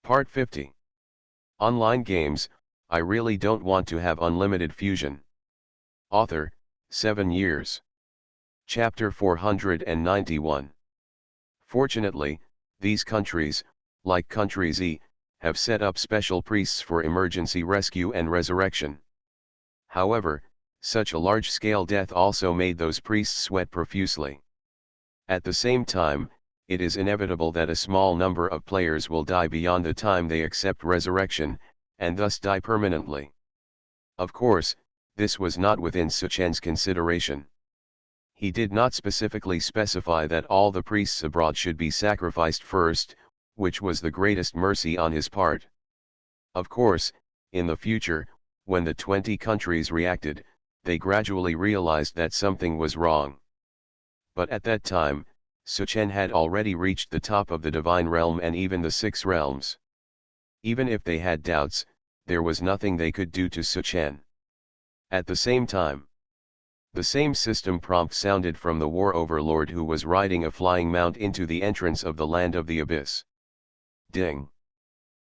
Part 50. Online games, I really don't want to have unlimited fusion. Author, 7 years. Chapter 491. Fortunately, these countries, like Country Z, have set up special priests for emergency rescue and resurrection. However, such a large-scale death also made those priests sweat profusely. At the same time, it is inevitable that a small number of players will die beyond the time they accept resurrection, and thus die permanently. Of course, this was not within Suchen's consideration. He did not specifically specify that all the priests abroad should be sacrificed first, which was the greatest mercy on his part. Of course, in the future, when the 20 countries reacted, they gradually realized that something was wrong. But at that time, Suchen had already reached the top of the divine realm and even the 6 realms. Even if they had doubts, there was nothing they could do to Suchen. At the same time, the same system prompt sounded from the war overlord who was riding a flying mount into the entrance of the land of the abyss. Ding!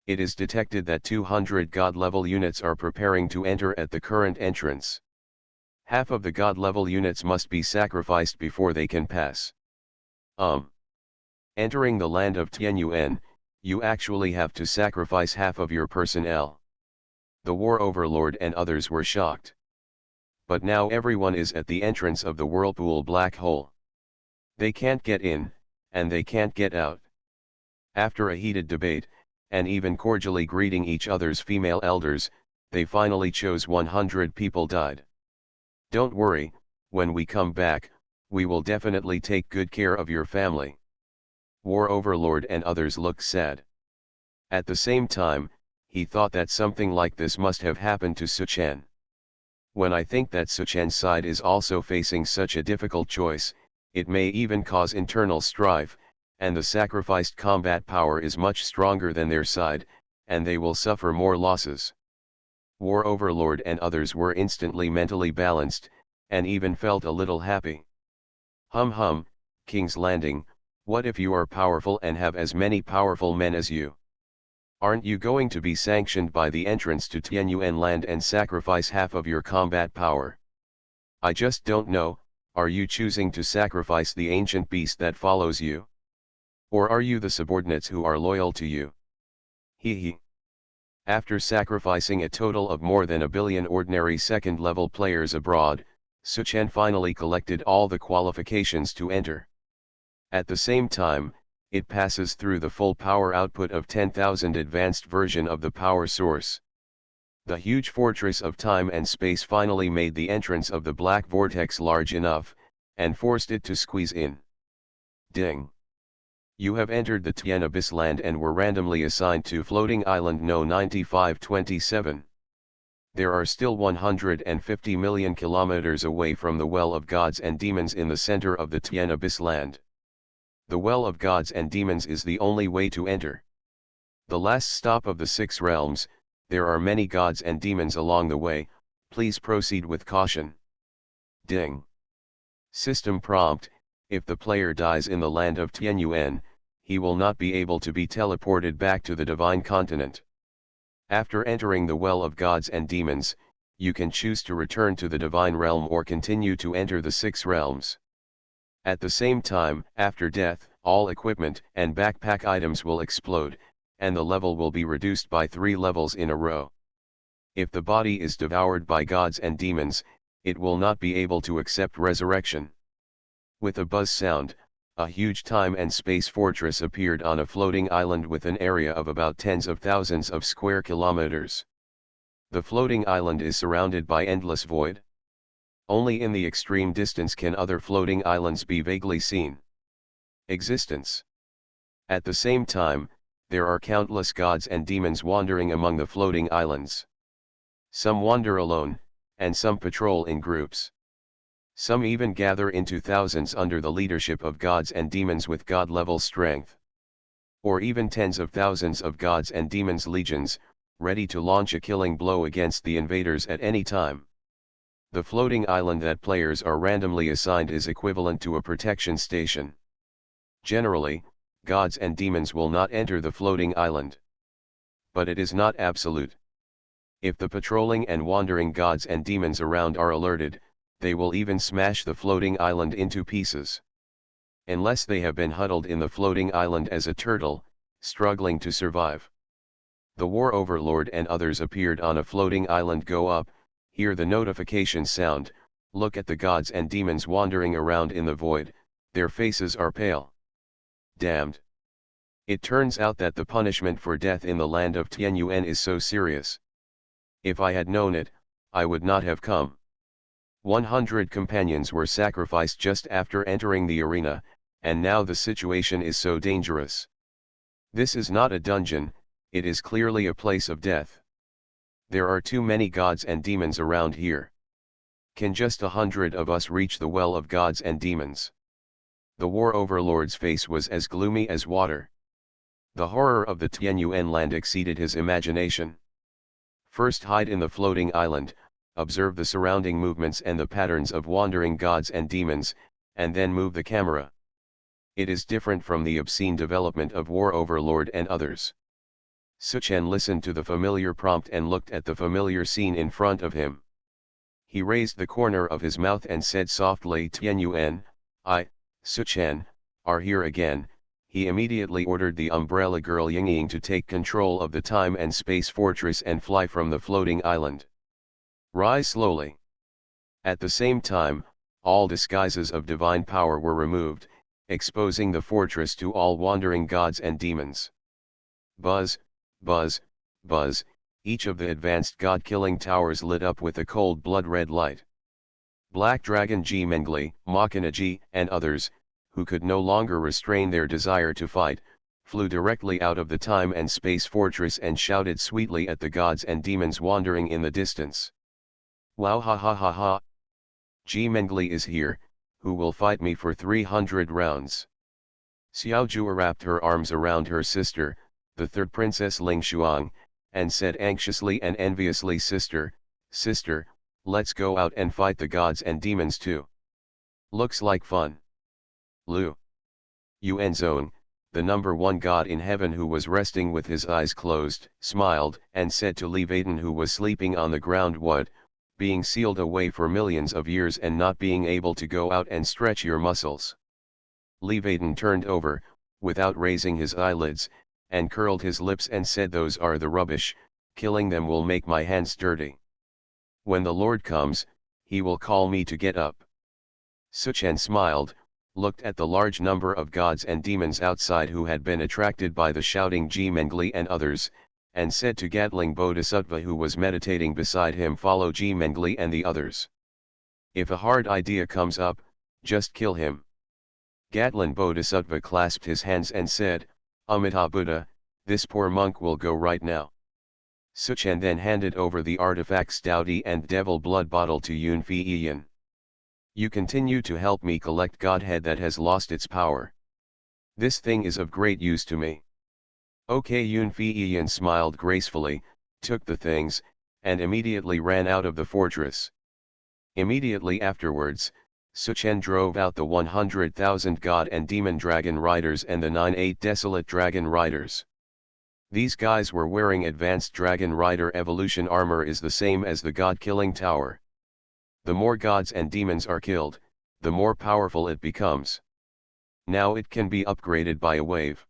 It is detected that 200 god-level units are preparing to enter at the current entrance. Half of the god-level units must be sacrificed before they can pass. Entering the land of Tianyuan, you actually have to sacrifice half of your personnel. The war overlord and others were shocked. But now everyone is at the entrance of the whirlpool black hole. They can't get in, and they can't get out. After a heated debate, and even cordially greeting each other's female elders, they finally chose 100 people died. Don't worry, when we come back, we will definitely take good care of your family. War overlord and others looked sad. At the same time, he thought that something like this must have happened to Suchen. When I think that Suchen's side is also facing such a difficult choice, it may even cause internal strife, and the sacrificed combat power is much stronger than their side, and they will suffer more losses. War overlord and others were instantly mentally balanced, and even felt a little happy. Hum, King's Landing, what if you are powerful and have as many powerful men as you? Aren't you going to be sanctioned by the entrance to Tianyuan land and sacrifice half of your combat power? I just don't know, are you choosing to sacrifice the ancient beast that follows you? Or are you the subordinates who are loyal to you? Hee. After sacrificing a total of more than 1 billion ordinary second-level players abroad, Suchen finally collected all the qualifications to enter. At the same time, it passes through the full power output of 10,000 advanced version of the power source. The huge fortress of time and space finally made the entrance of the black vortex large enough, and forced it to squeeze in. Ding! You have entered the Tien Abyss land and were randomly assigned to floating island No 9527. There are still 150 million kilometers away from the Well of Gods and Demons in the center of the Tien Abyss land. The Well of Gods and Demons is the only way to enter. The last stop of the 6 realms, there are many gods and demons along the way, please proceed with caution. Ding! System prompt, if the player dies in the land of Tianyuan, he will not be able to be teleported back to the divine continent. After entering the Well of Gods and Demons, you can choose to return to the divine realm or continue to enter the 6 realms. At the same time, after death, all equipment and backpack items will explode, and the level will be reduced by 3 levels in a row. If the body is devoured by gods and demons, it will not be able to accept resurrection. With a buzz sound, a huge time and space fortress appeared on a floating island with an area of about tens of thousands of square kilometers. The floating island is surrounded by endless void. Only in the extreme distance can other floating islands be vaguely seen. Existence. At the same time, there are countless gods and demons wandering among the floating islands. Some wander alone, and some patrol in groups. Some even gather into thousands under the leadership of gods and demons with god-level strength. Or even tens of thousands of gods and demons legions, ready to launch a killing blow against the invaders at any time. The floating island that players are randomly assigned is equivalent to a protection station. Generally, gods and demons will not enter the floating island. but it is not absolute. If the patrolling and wandering gods and demons around are alerted, they will even smash the floating island into pieces. Unless they have been huddled in the floating island as a turtle, struggling to survive. The war overlord and others appeared on a floating island. Go up, hear the notification sound, look at the gods and demons wandering around in the void, their faces are pale. Damned. It turns out that the punishment for death in the land of Tianyuan is so serious. If I had known it, I would not have come. 100 companions were sacrificed just after entering the arena, and now the situation is so dangerous. This is not a dungeon, it is clearly a place of death. There are too many gods and demons around here. Can just 100 of us reach the well of gods and demons? The war overlord's face was as gloomy as water. The horror of the Tianyuan land exceeded his imagination. First hide in the floating island, observe the surrounding movements and the patterns of wandering gods and demons, and then move the camera. It is different from the obscene development of War Overlord and others. Suchen listened to the familiar prompt and looked at the familiar scene in front of him. He raised the corner of his mouth and said softly, Tianyuan, Suchen, are here again. He immediately ordered the umbrella girl Yingying to take control of the time and space fortress and fly from the floating island. Rise slowly. At the same time, all disguises of divine power were removed, exposing the fortress to all wandering gods and demons. Buzz, buzz, buzz, each of the advanced god-killing towers lit up with a cold blood-red light. Black Dragon G Mengli, Machina G, and others, who could no longer restrain their desire to fight, flew directly out of the time and space fortress and shouted sweetly at the gods and demons wandering in the distance. Wow, ha ha ha ha! G Mengli is here, who will fight me for 300 rounds. Xiao Jua wrapped her arms around her sister, the third princess Ling Shuang, and said anxiously and enviously, Sister, sister, let's go out and fight the gods and demons too. Looks like fun. Lu Yuanzong, the number one god in heaven who was resting with his eyes closed, smiled and said to Li Vaden who was sleeping on the ground, what, being sealed away for millions of years and not being able to go out and stretch your muscles? Li Vaden turned over, without raising his eyelids, and curled his lips and said, those are the rubbish, killing them will make my hands dirty. When the Lord comes, he will call me to get up. Suchen smiled, looked at the large number of gods and demons outside who had been attracted by the shouting G Mengli and others, and said to Gatling Bodhisattva who was meditating beside him, follow G Mengli and the others. If a hard idea comes up, just kill him. Gatling Bodhisattva clasped his hands and said, Amita Buddha, this poor monk will go right now. Suchen then handed over the artifacts Daudi and Devil Blood Bottle to Yun Fi Iyan. You continue to help me collect Godhead that has lost its power. This thing is of great use to me. Okay, Yun Fi Iyan smiled gracefully, took the things, and immediately ran out of the fortress. Immediately afterwards, Suchen drove out the 100,000 god and demon dragon riders and the 9-8 desolate dragon riders. These guys were wearing advanced dragon rider evolution armor is the same as the god-killing tower. The more gods and demons are killed, the more powerful it becomes. Now it can be upgraded by a wave.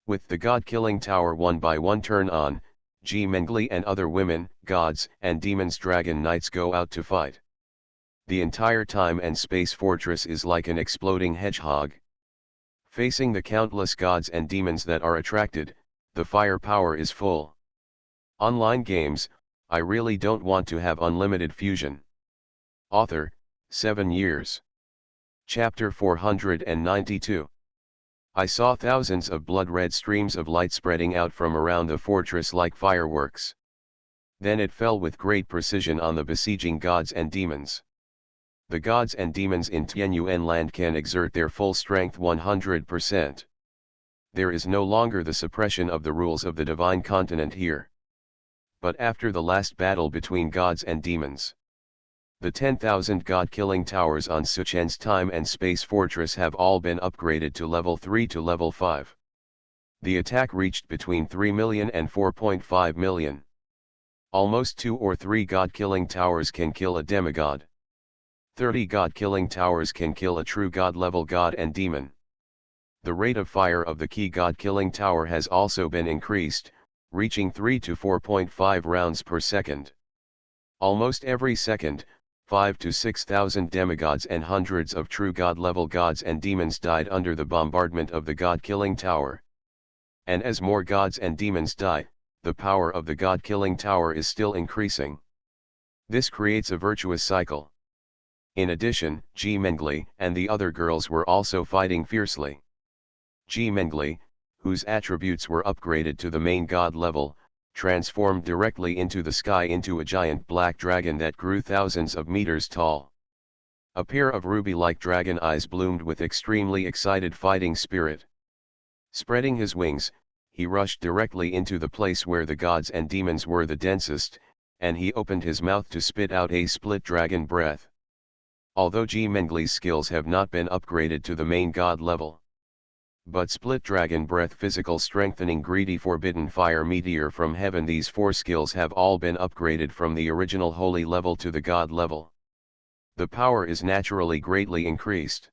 With the god-killing tower one by one turn on, G Mengli and other women, gods, and demons dragon knights go out to fight. The entire time and space fortress is like an exploding hedgehog. Facing the countless gods and demons that are attracted, the firepower is full. Online games, I really don't want to have unlimited fusion. Author, 7 years. Chapter 492. I saw thousands of blood-red streams of light spreading out from around the fortress like fireworks. Then it fell with great precision on the besieging gods and demons. The gods and demons in Tianyuan land can exert their full strength 100%. There is no longer the suppression of the rules of the divine continent here. But after the last battle between gods and demons, the 10,000 god-killing towers on Suchen's time and space fortress have all been upgraded to level 3 to level 5. The attack reached between 3 million and 4.5 million. Almost 2 or 3 god-killing towers can kill a demigod. 30 god-killing towers can kill a true god-level god and demon. The rate of fire of the key god-killing tower has also been increased, reaching 3 to 4.5 rounds per second. Almost every second, 5 to 6,000 demigods and hundreds of true god-level gods and demons died under the bombardment of the god-killing tower. And as more gods and demons die, the power of the god-killing tower is still increasing. This creates a virtuous cycle. In addition, Ji Mengli and the other girls were also fighting fiercely. Ji Mengli, whose attributes were upgraded to the main god level, transformed directly into the sky into a giant black dragon that grew thousands of meters tall. A pair of ruby-like dragon eyes bloomed with extremely excited fighting spirit. Spreading his wings, he rushed directly into the place where the gods and demons were the densest, and he opened his mouth to spit out a split dragon breath. Although Ji Mengli's skills have not been upgraded to the main god level, but split dragon breath, physical strengthening, greedy forbidden fire, meteor from heaven, these 4 skills have all been upgraded from the original holy level to the god level. The power is naturally greatly increased.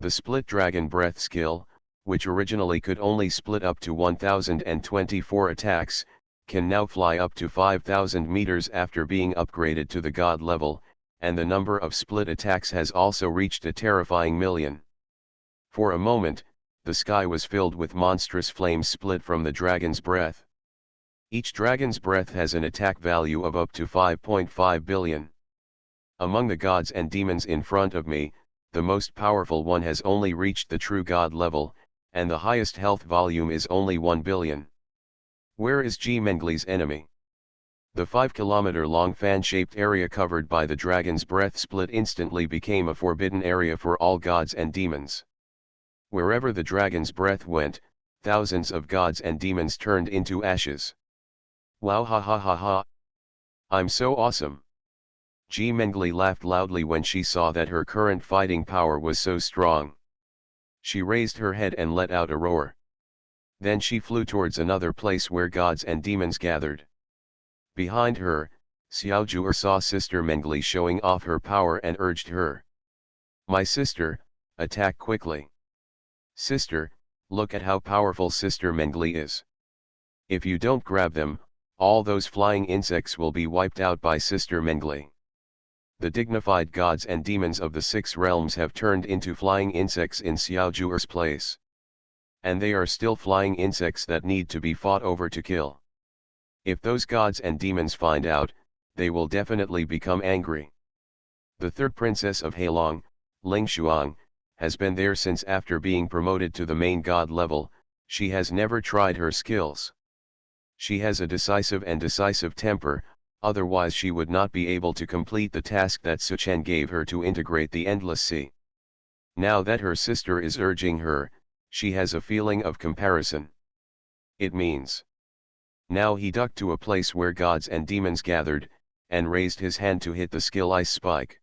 The split dragon breath skill, which originally could only split up to 1024 attacks, can now fly up to 5,000 meters after being upgraded to the god level, and the number of split attacks has also reached a terrifying million. For a moment, the sky was filled with monstrous flames split from the dragon's breath. Each dragon's breath has an attack value of up to 5.5 billion. Among the gods and demons in front of me, the most powerful one has only reached the true god level, and the highest health volume is only 1 billion. Where is Ji Mengli's enemy? The 5-kilometer-long fan-shaped area covered by the dragon's breath split instantly became a forbidden area for all gods and demons. Wherever the dragon's breath went, thousands of gods and demons turned into ashes. Wow, ha ha ha ha! I'm so awesome! Ji Mengli laughed loudly when she saw that her current fighting power was so strong. She raised her head and let out a roar. Then she flew towards another place where gods and demons gathered. Behind her, Xiao Zhu'er saw Sister Mengli showing off her power and urged her. My sister, attack quickly. Sister, look at how powerful Sister Mengli is. If you don't grab them, all those flying insects will be wiped out by Sister Mengli. The dignified gods and demons of the 6 realms have turned into flying insects in Xiao Zhu'er's place. And they are still flying insects that need to be fought over to kill. If those gods and demons find out, they will definitely become angry. The 3rd princess of Heilong, Ling Shuang, has been there since after being promoted to the main god level. She has never tried her skills. She has a decisive temper, otherwise she would not be able to complete the task that Su Chen gave her to integrate the Endless Sea. Now that her sister is urging her, she has a feeling of comparison. It means. Now he ducked to a place where gods and demons gathered, and raised his hand to hit the skill Ice Spike.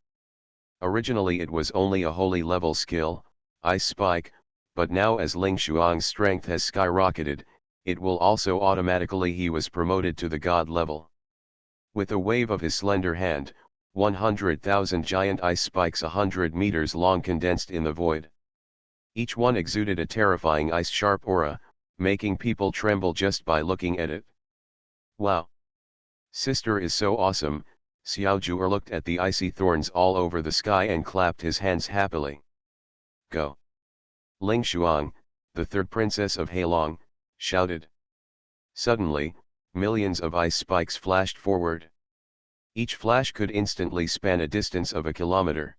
Originally it was only a holy level skill, Ice Spike, but now as Ling Shuang's strength has skyrocketed, it will also automatically. He was promoted to the god level. With a wave of his slender hand, 100,000 giant ice spikes 100 meters long condensed in the void. Each one exuded a terrifying ice-sharp aura, making people tremble just by looking at it. Wow! Sister is so awesome. Xiao Zhu'er looked at the icy thorns all over the sky and clapped his hands happily. Go! Ling Shuang, the 3rd princess of Heilong, shouted. Suddenly, millions of ice spikes flashed forward. Each flash could instantly span a distance of a kilometer.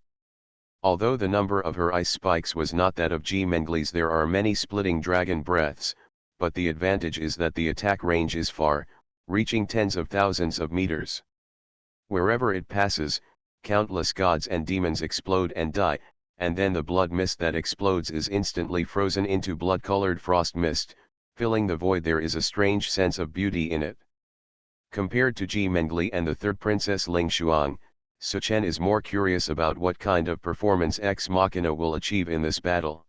Although the number of her ice spikes was not that of Ji Mengli's, there are many splitting dragon breaths, but the advantage is that the attack range is far, reaching tens of thousands of meters. Wherever it passes, countless gods and demons explode and die, and then the blood mist that explodes is instantly frozen into blood-colored frost mist, filling the void. There is a strange sense of beauty in it. Compared to Ji Mengli and the 3rd princess Ling Shuang, Su Chen is more curious about what kind of performance Ex Machina will achieve in this battle.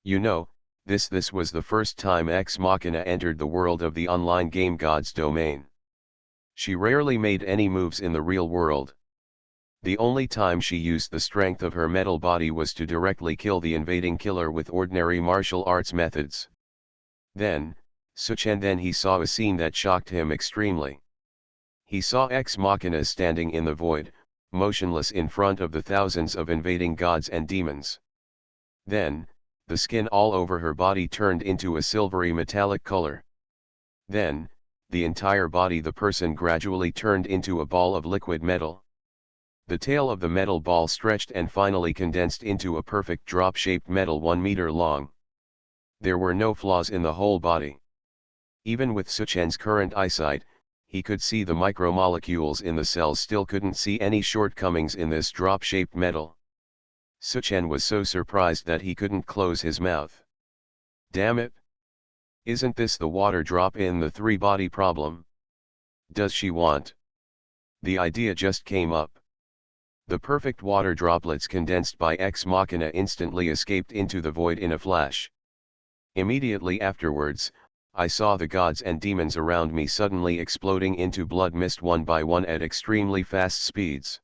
You know, This was the first time Ex Machina entered the world of the online game God's domain. She rarely made any moves in the real world. The only time she used the strength of her metal body was to directly kill the invading killer with ordinary martial arts methods. Then he saw a scene that shocked him extremely. He saw Ex Machina standing in the void, motionless in front of the thousands of invading gods and demons. Then, the skin all over her body turned into a silvery metallic color. Then, the entire body the person gradually turned into a ball of liquid metal. The tail of the metal ball stretched and finally condensed into a perfect drop-shaped metal 1 meter long. There were no flaws in the whole body. Even with Suchen's current eyesight, he could see the micromolecules in the cells, still couldn't see any shortcomings in this drop-shaped metal. Suchen was so surprised that he couldn't close his mouth. Damn it! Isn't this the water drop in the three-body problem? Does she want? The idea just came up. The perfect water droplets condensed by Ex Machina instantly escaped into the void in a flash. Immediately afterwards, I saw the gods and demons around me suddenly exploding into blood mist one by one at extremely fast speeds.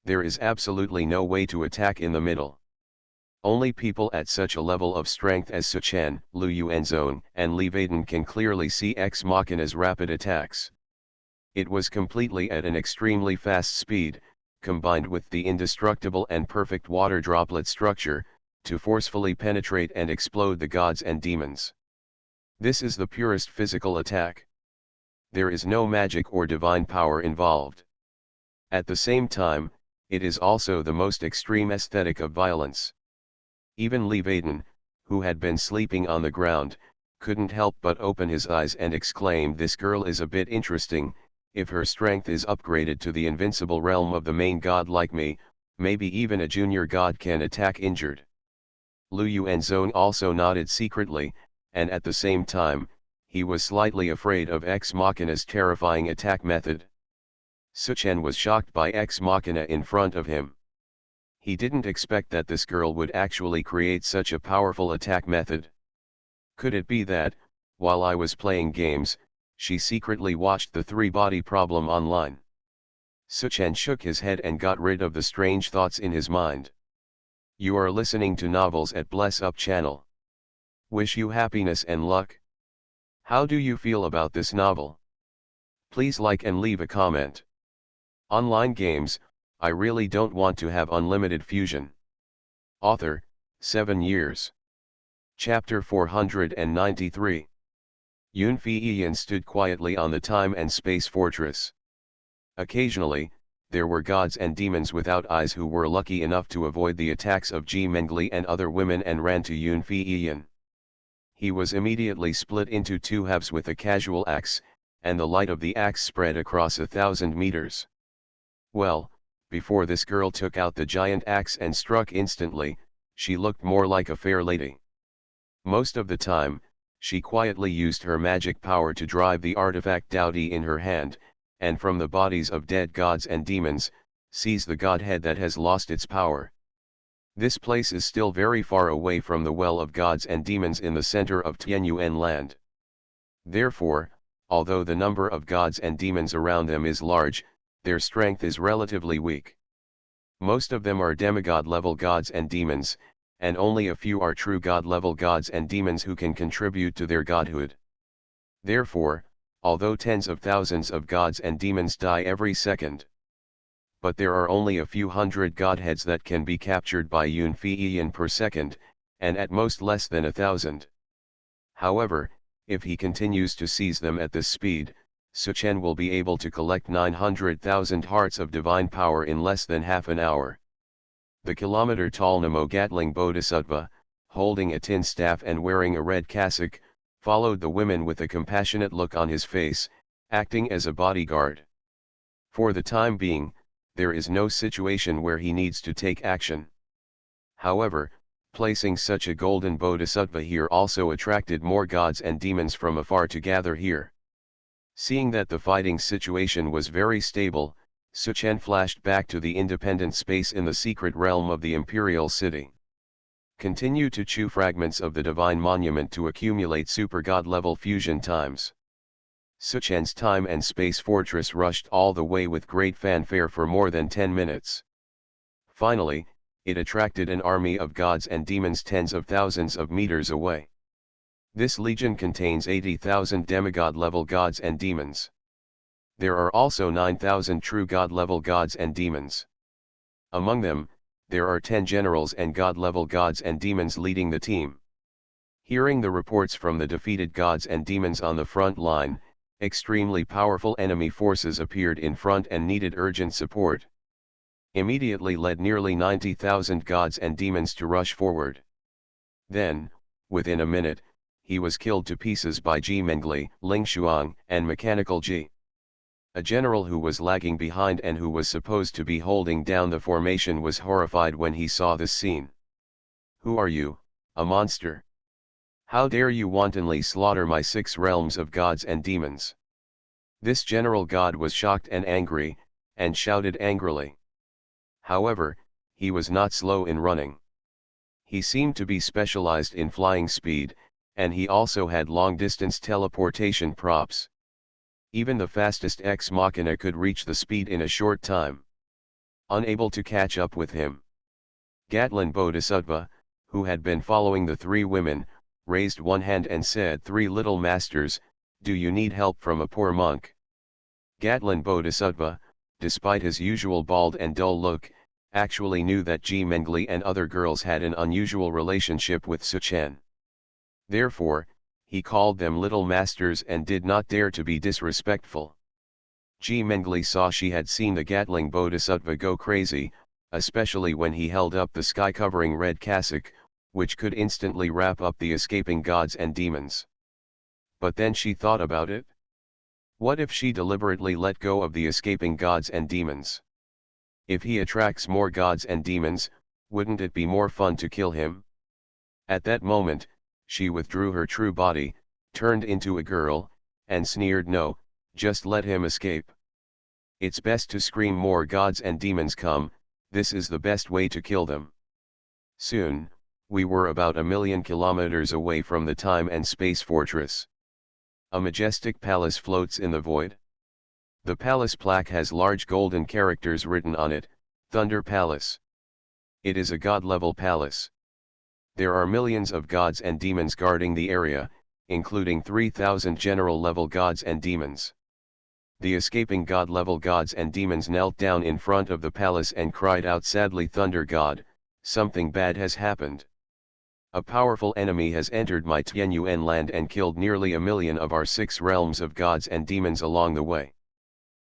There is absolutely no way to attack in the middle. Only people at such a level of strength as Suchen, Lu Yuanzong, and Li Vaden can clearly see Ex Machina's rapid attacks. It was completely at an extremely fast speed, combined with the indestructible and perfect water droplet structure, to forcefully penetrate and explode the gods and demons. This is the purest physical attack. There is no magic or divine power involved. At the same time, it is also the most extreme aesthetic of violence. Even Li Vaden, who had been sleeping on the ground, couldn't help but open his eyes and exclaim, "This girl is a bit interesting. If her strength is upgraded to the invincible realm of the main god like me, maybe even a junior god can attack injured." Lu Yuanzong also nodded secretly, and at the same time, he was slightly afraid of Ex Machina's terrifying attack method. Suchen was shocked by Ex Machina in front of him. He didn't expect that this girl would actually create such a powerful attack method. Could it be that, while I was playing games, she secretly watched the three-body problem online? Suchen shook his head and got rid of the strange thoughts in his mind. You are listening to Novels at Bless Up channel. Wish you happiness and luck. How do you feel about this novel? Please like and leave a comment. Online games, I really don't want to have unlimited fusion. Author, 7 years. Chapter 493. Yun Feiyan stood quietly on the time and space fortress. Occasionally, there were gods and demons without eyes who were lucky enough to avoid the attacks of Ji Mengli and other women and ran to Yun Feiyan. He was immediately split into two halves with a casual axe, and the light of the axe spread across 1,000 meters. Well, before this girl took out the giant axe and struck instantly, she looked more like a fair lady. Most of the time, she quietly used her magic power to drive the artifact Daodi in her hand, and from the bodies of dead gods and demons, seize the godhead that has lost its power. This place is still very far away from the well of gods and demons in the center of Tianyuan land. Therefore, although the number of gods and demons around them is large, their strength is relatively weak. Most of them are demigod-level gods and demons, and only a few are true god-level gods and demons who can contribute to their godhood. Therefore, although tens of thousands of gods and demons die every second, but there are only a few hundred godheads that can be captured by Yun Feiyan per second, and at most less than 1,000. However, if he continues to seize them at this speed, Suchen will be able to collect 900,000 hearts of divine power in less than half an hour. The kilometer-tall Namo Gatling Bodhisattva, holding a tin staff and wearing a red cassock, followed the women with a compassionate look on his face, acting as a bodyguard. For the time being, there is no situation where he needs to take action. However, placing such a golden bodhisattva here also attracted more gods and demons from afar to gather here. Seeing that the fighting situation was very stable, Suchen flashed back to the independent space in the secret realm of the imperial city. Continue to chew fragments of the divine monument to accumulate super god level fusion times. Suchen's time and space fortress rushed all the way with great fanfare for more than 10 minutes. Finally, it attracted an army of gods and demons tens of thousands of meters away. This legion contains 80,000 demigod-level gods and demons. There are also 9,000 true god-level gods and demons. Among them, there are 10 generals and god-level gods and demons leading the team. Hearing the reports from the defeated gods and demons on the front line, extremely powerful enemy forces appeared in front and needed urgent support. Immediately led nearly 90,000 gods and demons to rush forward. Then, within a minute, he was killed to pieces by Ji Mengli, Ling Shuang, and Mechanical Ji. A general who was lagging behind and who was supposed to be holding down the formation was horrified when he saw this scene. "Who are you, a monster? How dare you wantonly slaughter my 6 realms of gods and demons?" This general god was shocked and angry, and shouted angrily. However, he was not slow in running. He seemed to be specialized in flying speed, and he also had long-distance teleportation props. Even the fastest ex machina could reach the speed in a short time. Unable to catch up with him, Gatlin Bodhisattva, who had been following the 3 women, raised one hand and said, "3 little masters, do you need help from a poor monk?" Gatlin Bodhisattva, despite his usual bald and dull look, actually knew that Ji Mengli and other girls had an unusual relationship with Suchen. Therefore, he called them little masters and did not dare to be disrespectful. Ji Mengli saw she had seen the Gatling Bodhisattva go crazy, especially when he held up the sky-covering red cassock, which could instantly wrap up the escaping gods and demons. But then she thought about it. What if she deliberately let go of the escaping gods and demons? If he attracts more gods and demons, wouldn't it be more fun to kill him? At that moment, she withdrew her true body, turned into a girl, and sneered, "No, just let him escape. It's best to scream more gods and demons come, this is the best way to kill them." Soon, we were about 1,000,000 kilometers away from the time and space fortress. A majestic palace floats in the void. The palace plaque has large golden characters written on it, "Thunder Palace." It is a god-level palace. There are millions of gods and demons guarding the area, including 3,000 general-level gods and demons. The escaping god-level gods and demons knelt down in front of the palace and cried out sadly, "Thunder God, something bad has happened. A powerful enemy has entered my Tianyuan land and killed nearly 1,000,000 of our 6 realms of gods and demons along the way.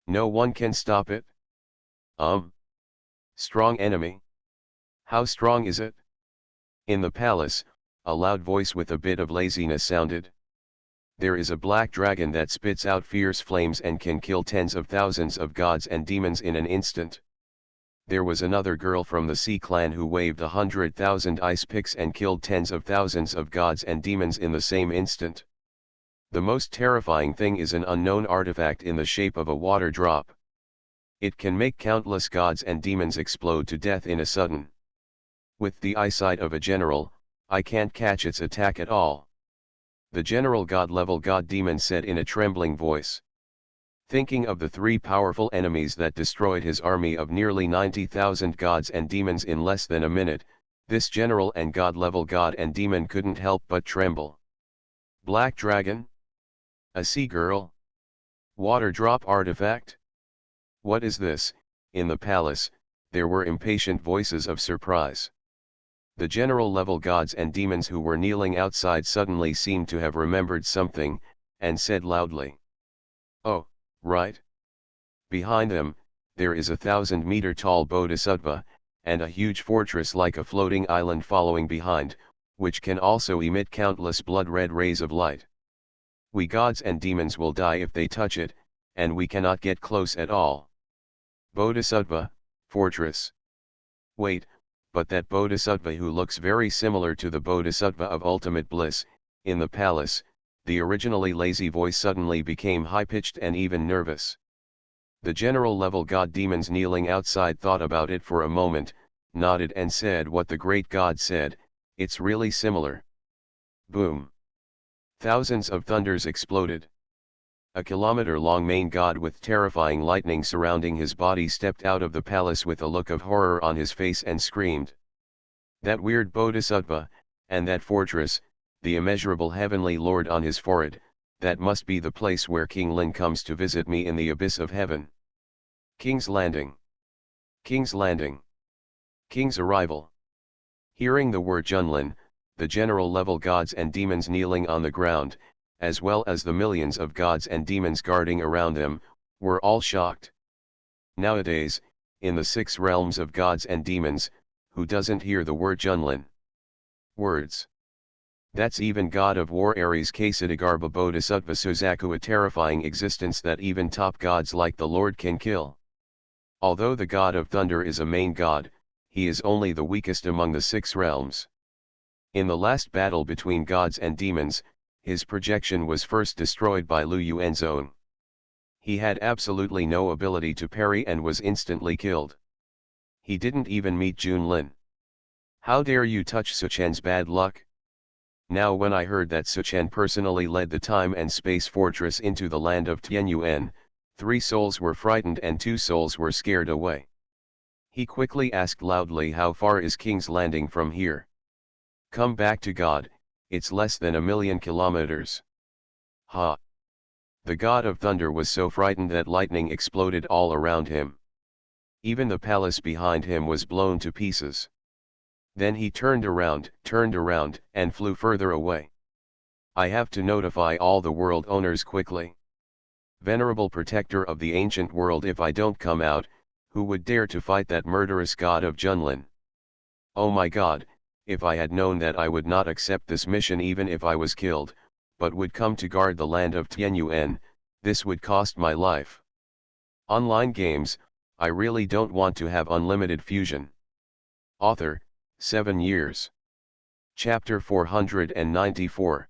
No one can stop it?" Strong enemy? How strong is it?" In the palace, a loud voice with a bit of laziness sounded. "There is a black dragon that spits out fierce flames and can kill tens of thousands of gods and demons in an instant." There was another girl from the Sea clan who waved 100,000 ice picks and killed tens of thousands of gods and demons in the same instant. The most terrifying thing is an unknown artifact in the shape of a water drop. It can make countless gods and demons explode to death in a sudden. With the eyesight of a general, I can't catch its attack at all." The general god-level god-demon said in a trembling voice. Thinking of the 3 powerful enemies that destroyed his army of nearly 90,000 gods and demons in less than a minute, this general and god-level god and demon couldn't help but tremble. Black dragon? A sea girl? Water drop artifact? What is this? In the palace, there were impatient voices of surprise. The general-level gods and demons who were kneeling outside suddenly seemed to have remembered something, and said loudly, "Oh, right. Behind them, there is a 1,000-meter tall bodhisattva, and a huge fortress like a floating island following behind, which can also emit countless blood-red rays of light. We gods and demons will die if they touch it, and we cannot get close at all." Bodhisattva, fortress. Wait, but that bodhisattva who looks very similar to the bodhisattva of ultimate bliss, in the palace, the originally lazy voice suddenly became high-pitched and even nervous. The general-level god-demons kneeling outside thought about it for a moment, nodded and said what the great god said, It's really similar. Boom. Thousands of thunders exploded. A kilometer-long main god with terrifying lightning surrounding his body stepped out of the palace with a look of horror on his face and screamed. That weird bodhisattva, and that fortress, the immeasurable heavenly lord on his forehead, that must be the place where King Lin comes to visit me in the abyss of heaven. King's Landing. King's Landing. King's Arrival. Hearing the word Junlin, the general-level gods and demons kneeling on the ground, as well as the millions of gods and demons guarding around them, were all shocked. Nowadays, in the 6 realms of gods and demons, who doesn't hear the word Junlin? Words. That's even God of War Ares Kshitigarbha Bodhisattva Suzaku, a terrifying existence that even top gods like the Lord can kill. Although the God of Thunder is a main god, he is only the weakest among the 6 realms. In the last battle between gods and demons, his projection was first destroyed by Lu Yuan's own. He had absolutely no ability to parry and was instantly killed. He didn't even meet Junlin. How dare you touch Suchen's bad luck? Now when I heard that Suchen personally led the time and space fortress into the land of Tianyuan, 3 souls were frightened and 2 souls were scared away. He quickly asked loudly, how far is King's Landing from here? Come back to God, it's less than 1,000,000 kilometers. Ha! The God of Thunder was so frightened that lightning exploded all around him. Even the palace behind him was blown to pieces. Then he turned around, and flew further away. I have to notify all the world owners quickly. Venerable protector of the ancient world, if I don't come out, who would dare to fight that murderous god of Junlin? Oh my god, if I had known that, I would not accept this mission even if I was killed, but would come to guard the land of Tianyuan. This would cost my life. Online games, I really don't want to have unlimited fusion. Author, 7 years. Chapter 494.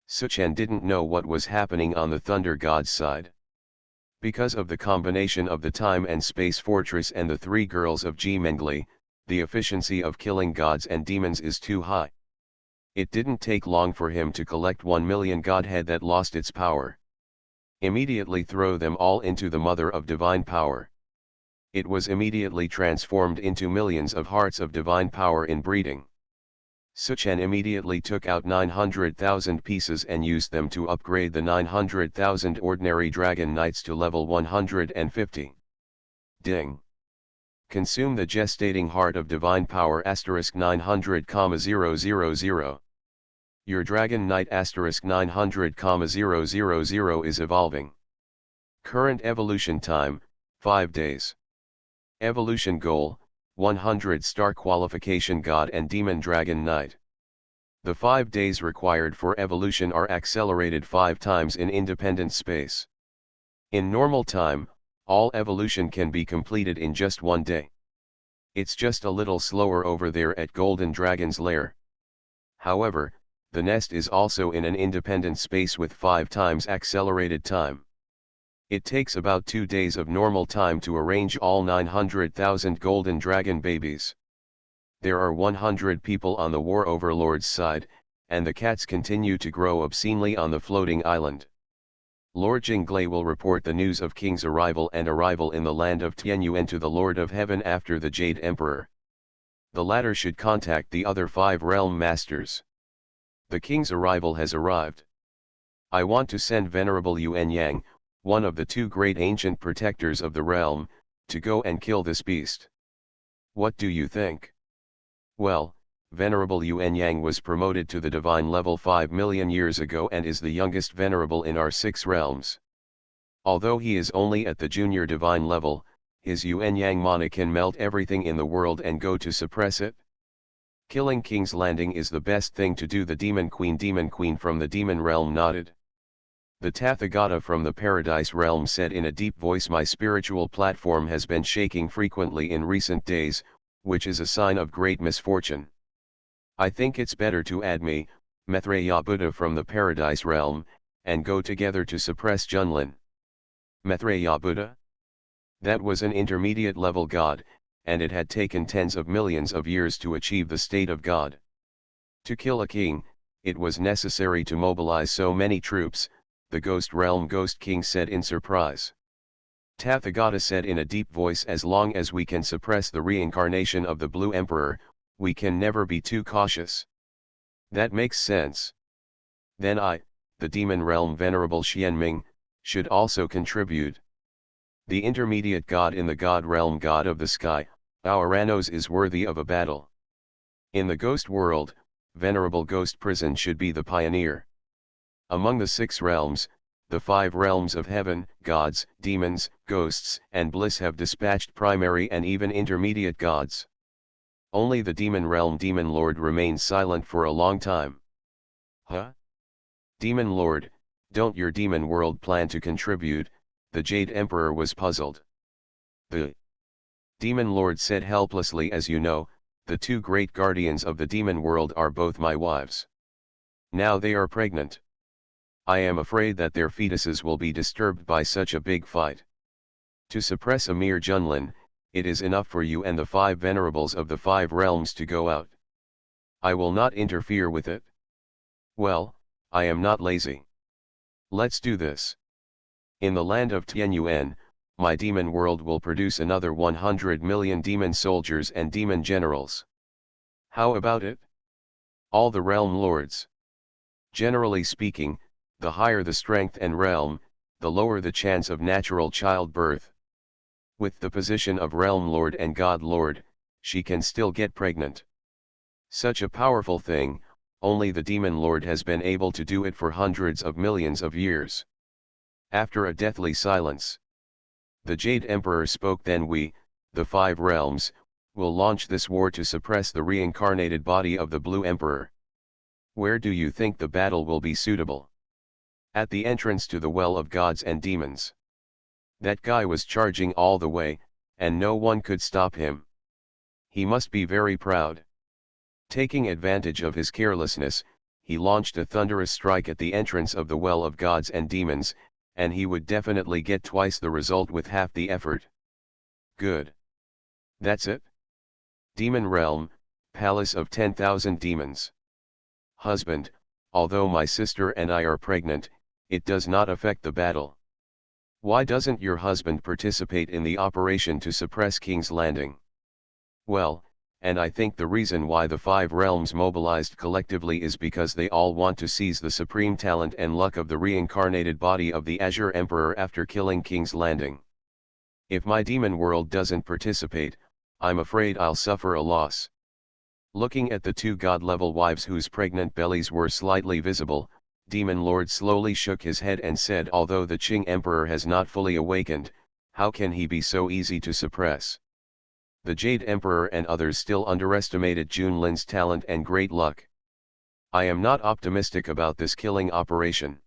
Suchen didn't know what was happening on the Thunder God's side. Because of the combination of the time and space fortress and the 3 girls of Ji Mengli, the efficiency of killing gods and demons is too high. It didn't take long for him to collect 1,000,000 godhead that lost its power. Immediately throw them all into the Mother of Divine Power. It was immediately transformed into millions of hearts of divine power in breeding. Suchen immediately took out 900,000 pieces and used them to upgrade the 900,000 ordinary dragon knights to level 150. Ding. Consume the gestating heart of divine power *900,000. Your dragon knight *900,000 is evolving. Current evolution time, 5 days. Evolution goal, 100-star qualification god and demon dragon knight. The 5 days required for evolution are accelerated 5 times in independent space. In normal time, all evolution can be completed in just 1 day. It's just a little slower over there at Golden Dragon's lair. However, the nest is also in an independent space with 5 times accelerated time. It takes about 2 days of normal time to arrange all 900,000 golden dragon babies. There are 100 people on the War Overlord's side, and the cats continue to grow obscenely on the floating island. Lord Jinglei will report the news of King's arrival and arrival in the land of Tianyuan to the Lord of Heaven after the Jade Emperor. The latter should contact the other 5 realm masters. The King's arrival has arrived. I want to send Venerable Yuan Yang, one of the 2 great ancient protectors of the realm, to go and kill this beast. What do you think? Well, Venerable Yuan Yang was promoted to the divine level 5 million years ago and is the youngest venerable in our 6 realms. Although he is only at the junior divine level, his Yuan Yang mana can melt everything in the world and go to suppress it. Killing King's Landing is the best thing to do. The demon queen from the demon realm nodded. The Tathagata from the paradise realm said in a deep voice, my spiritual platform has been shaking frequently in recent days, which is a sign of great misfortune. I think it's better to add me, Maitreya Buddha from the paradise realm, and go together to suppress Junlin. Maitreya Buddha? That was an intermediate level god, and it had taken tens of millions of years to achieve the state of God. To kill a king, it was necessary to mobilize so many troops, the Ghost Realm Ghost King said in surprise. Tathagata said in a deep voice, as long as we can suppress the reincarnation of the Blue Emperor, we can never be too cautious. That makes sense. Then I, the Demon Realm Venerable Xianming, should also contribute. The intermediate god in the God Realm, God of the Sky, Auranos, is worthy of a battle. In the Ghost World, Venerable Ghost Prison should be the pioneer. Among the 6 realms, the 5 realms of heaven, gods, demons, ghosts, and bliss have dispatched primary and even intermediate gods. Only the Demon Realm Demon Lord remains silent for a long time. Huh? Demon Lord, don't your demon world plan to contribute? The Jade Emperor was puzzled. The Demon Lord said helplessly, as you know, the 2 great guardians of the demon world are both my wives. Now they are pregnant. I am afraid that their fetuses will be disturbed by such a big fight. To suppress a mere Junlin, it is enough for you and the 5 venerables of the 5 realms to go out. I will not interfere with it. Well, I am not lazy. Let's do this. In the land of Tianyuan, my demon world will produce another 100 million demon soldiers and demon generals. How about it? All the realm lords. Generally speaking, the higher the strength and realm, the lower the chance of natural childbirth. With the position of realm lord and god lord, she can still get pregnant. Such a powerful thing, only the demon lord has been able to do it for hundreds of millions of years. After a deathly silence, the Jade Emperor spoke. Then we, the 5 realms, will launch this war to suppress the reincarnated body of the Blue Emperor. Where do you think the battle will be suitable? At the entrance to the Well of Gods and Demons. That guy was charging all the way, and no one could stop him. He must be very proud. Taking advantage of his carelessness, he launched a thunderous strike at the entrance of the Well of Gods and Demons, and he would definitely get twice the result with half the effort. Good. That's it? Demon Realm, Palace of 10,000 Demons. Husband, although my sister and I are pregnant, it does not affect the battle. Why doesn't your husband participate in the operation to suppress King's Landing? Well, and I think the reason why the 5 realms mobilized collectively is because they all want to seize the supreme talent and luck of the reincarnated body of the Azure Emperor after killing King's Landing. If my demon world doesn't participate, I'm afraid I'll suffer a loss. Looking at the 2 god-level wives whose pregnant bellies were slightly visible, Demon Lord slowly shook his head and said, although the Qing Emperor has not fully awakened, how can he be so easy to suppress? The Jade Emperor and others still underestimated Junlin's talent and great luck. I am not optimistic about this killing operation.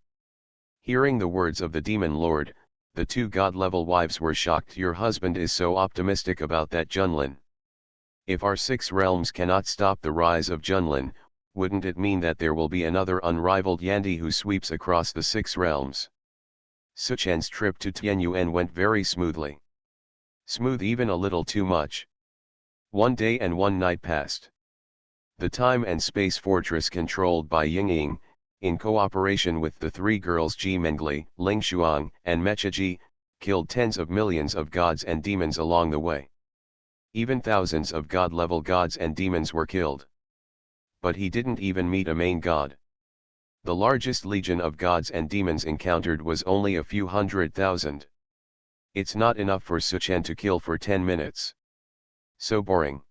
Hearing the words of the Demon Lord, the 2 god-level wives were shocked. Your husband is so optimistic about that Junlin. If our 6 realms cannot stop the rise of Junlin, wouldn't it mean that there will be another unrivaled Yandi who sweeps across the 6 realms? Suchen's trip to Tianyuan went very smoothly. Smooth, even a little too much. 1 day and 1 night passed. The time and space fortress controlled by Yingying, in cooperation with the 3 girls Ji Mengli, Ling Shuang, and Mechaji, killed tens of millions of gods and demons along the way. Even thousands of god-level gods and demons were killed. But he didn't even meet a main god. The largest legion of gods and demons encountered was only a few 100,000. It's not enough for Suchen to kill for 10 minutes. So boring.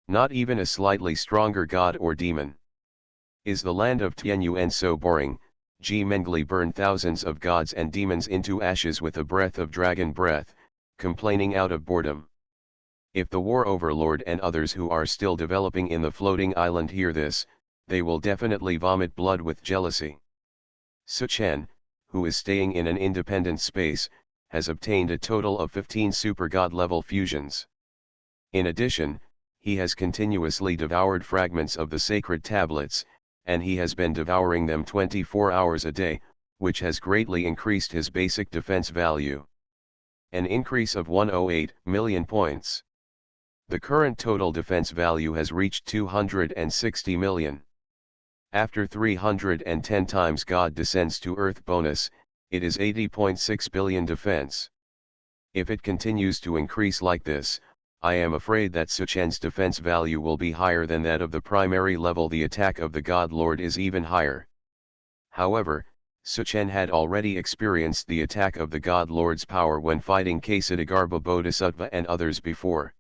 Not even a slightly stronger god or demon. Is the land of Tianyuan so boring? Ji Mengli burned thousands of gods and demons into ashes with a breath of dragon breath, complaining out of boredom. If the War Overlord and others who are still developing in the floating island hear this, they will definitely vomit blood with jealousy. Suchen, who is staying in an independent space, has obtained a total of 15 super god level fusions. In addition, he has continuously devoured fragments of the sacred tablets, and he has been devouring them 24 hours a day, which has greatly increased his basic defense value. An increase of 108 million points. The current total defense value has reached 260 million. After 310 times God descends to Earth bonus, it is 80.6 billion defense. If it continues to increase like this, I am afraid that Suchen's defense value will be higher than that of the primary level. The attack of the God Lord is even higher. However, Suchen had already experienced the attack of the God Lord's power when fighting Ksatagarbha Bodhisattva and others before.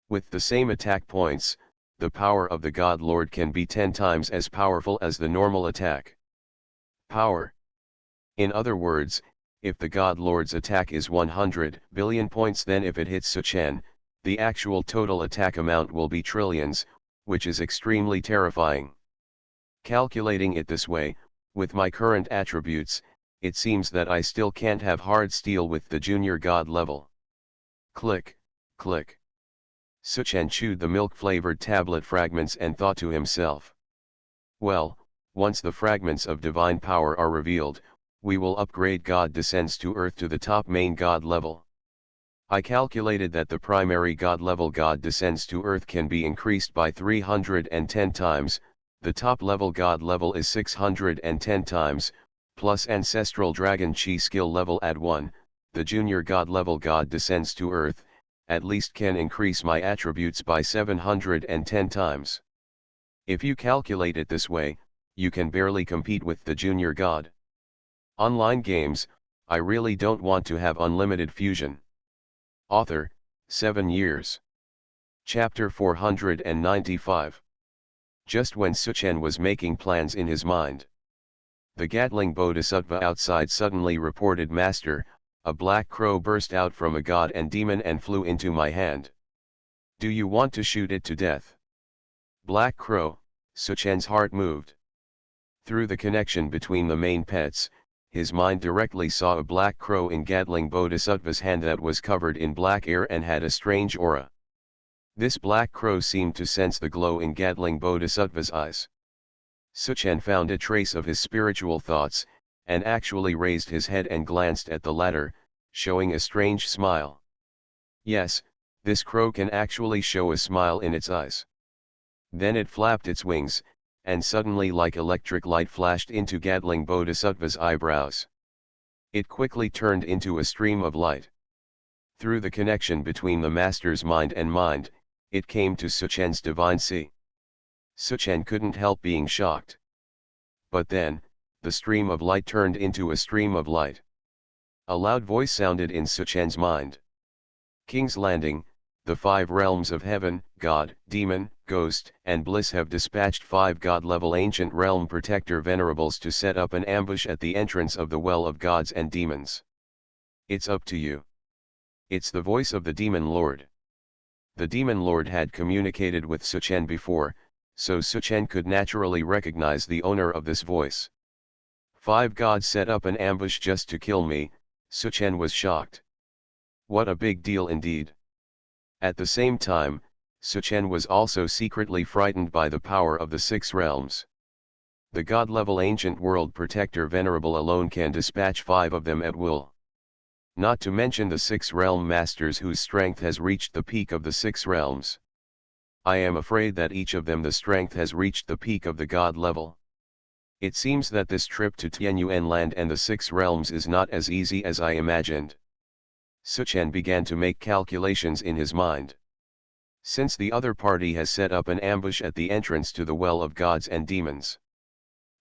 With the same attack points, the power of the God Lord can be 10 times as powerful as the normal attack power. In other words, if the God Lord's attack is 100 billion points, then if it hits Suchen, the actual total attack amount will be trillions, which is extremely terrifying. Calculating it this way, with my current attributes, it seems that I still can't have hard steel with the junior god level. Click, click. Suchen chewed the milk-flavored tablet fragments and thought to himself. Well, once the fragments of divine power are revealed, we will upgrade God descends to earth to the top main god level. I calculated that the primary god level God descends to earth can be increased by 310 times, the top level God level is 610 times, plus ancestral dragon chi skill level at 1, the junior god level God descends to earth, at least can increase my attributes by 710 times. If you calculate it this way, you can barely compete with the junior god. Online games, I really don't want to have unlimited fusion. Author, 7 years. Chapter 495. Just when Suchen was making plans in his mind, the Gatling Bodhisattva outside suddenly reported, "Master, a black crow burst out from a god and demon and flew into my hand. Do you want to shoot it to death?" Black crow, Suchen's heart moved. Through the connection between the main pets, his mind directly saw a black crow in Gatling Bodhisattva's hand that was covered in black air and had a strange aura. This black crow seemed to sense the glow in Gatling Bodhisattva's eyes. Suchen found a trace of his spiritual thoughts, and actually raised his head and glanced at the latter, showing a strange smile. Yes, this crow can actually show a smile in its eyes. Then it flapped its wings, and suddenly like electric light flashed into Gatling Bodhisattva's eyebrows. It quickly turned into a stream of light. Through the connection between the master's mind and mind, it came to Suchen's divine see. Suchen couldn't help being shocked. But then, the stream of light turned into a stream of light. A loud voice sounded in Suchen's mind. King's Landing, the 5 realms of heaven, God, demon, ghost, and bliss have dispatched 5 god-level ancient realm protector venerables to set up an ambush at the entrance of the well of gods and demons. It's up to you. It's the voice of the demon lord. The demon lord had communicated with Suchen before, so Suchen could naturally recognize the owner of this voice. 5 gods set up an ambush just to kill me, Suchen was shocked. What a big deal indeed. At the same time, Suchen was also secretly frightened by the power of the 6 realms. The god-level ancient world protector venerable alone can dispatch 5 of them at will. Not to mention the 6 realm masters whose strength has reached the peak of the 6 realms. I am afraid that each of them the strength has reached the peak of the god level. It seems that this trip to Tianyuan land and the 6 realms is not as easy as I imagined. Suchen began to make calculations in his mind. Since the other party has set up an ambush at the entrance to the well of gods and demons,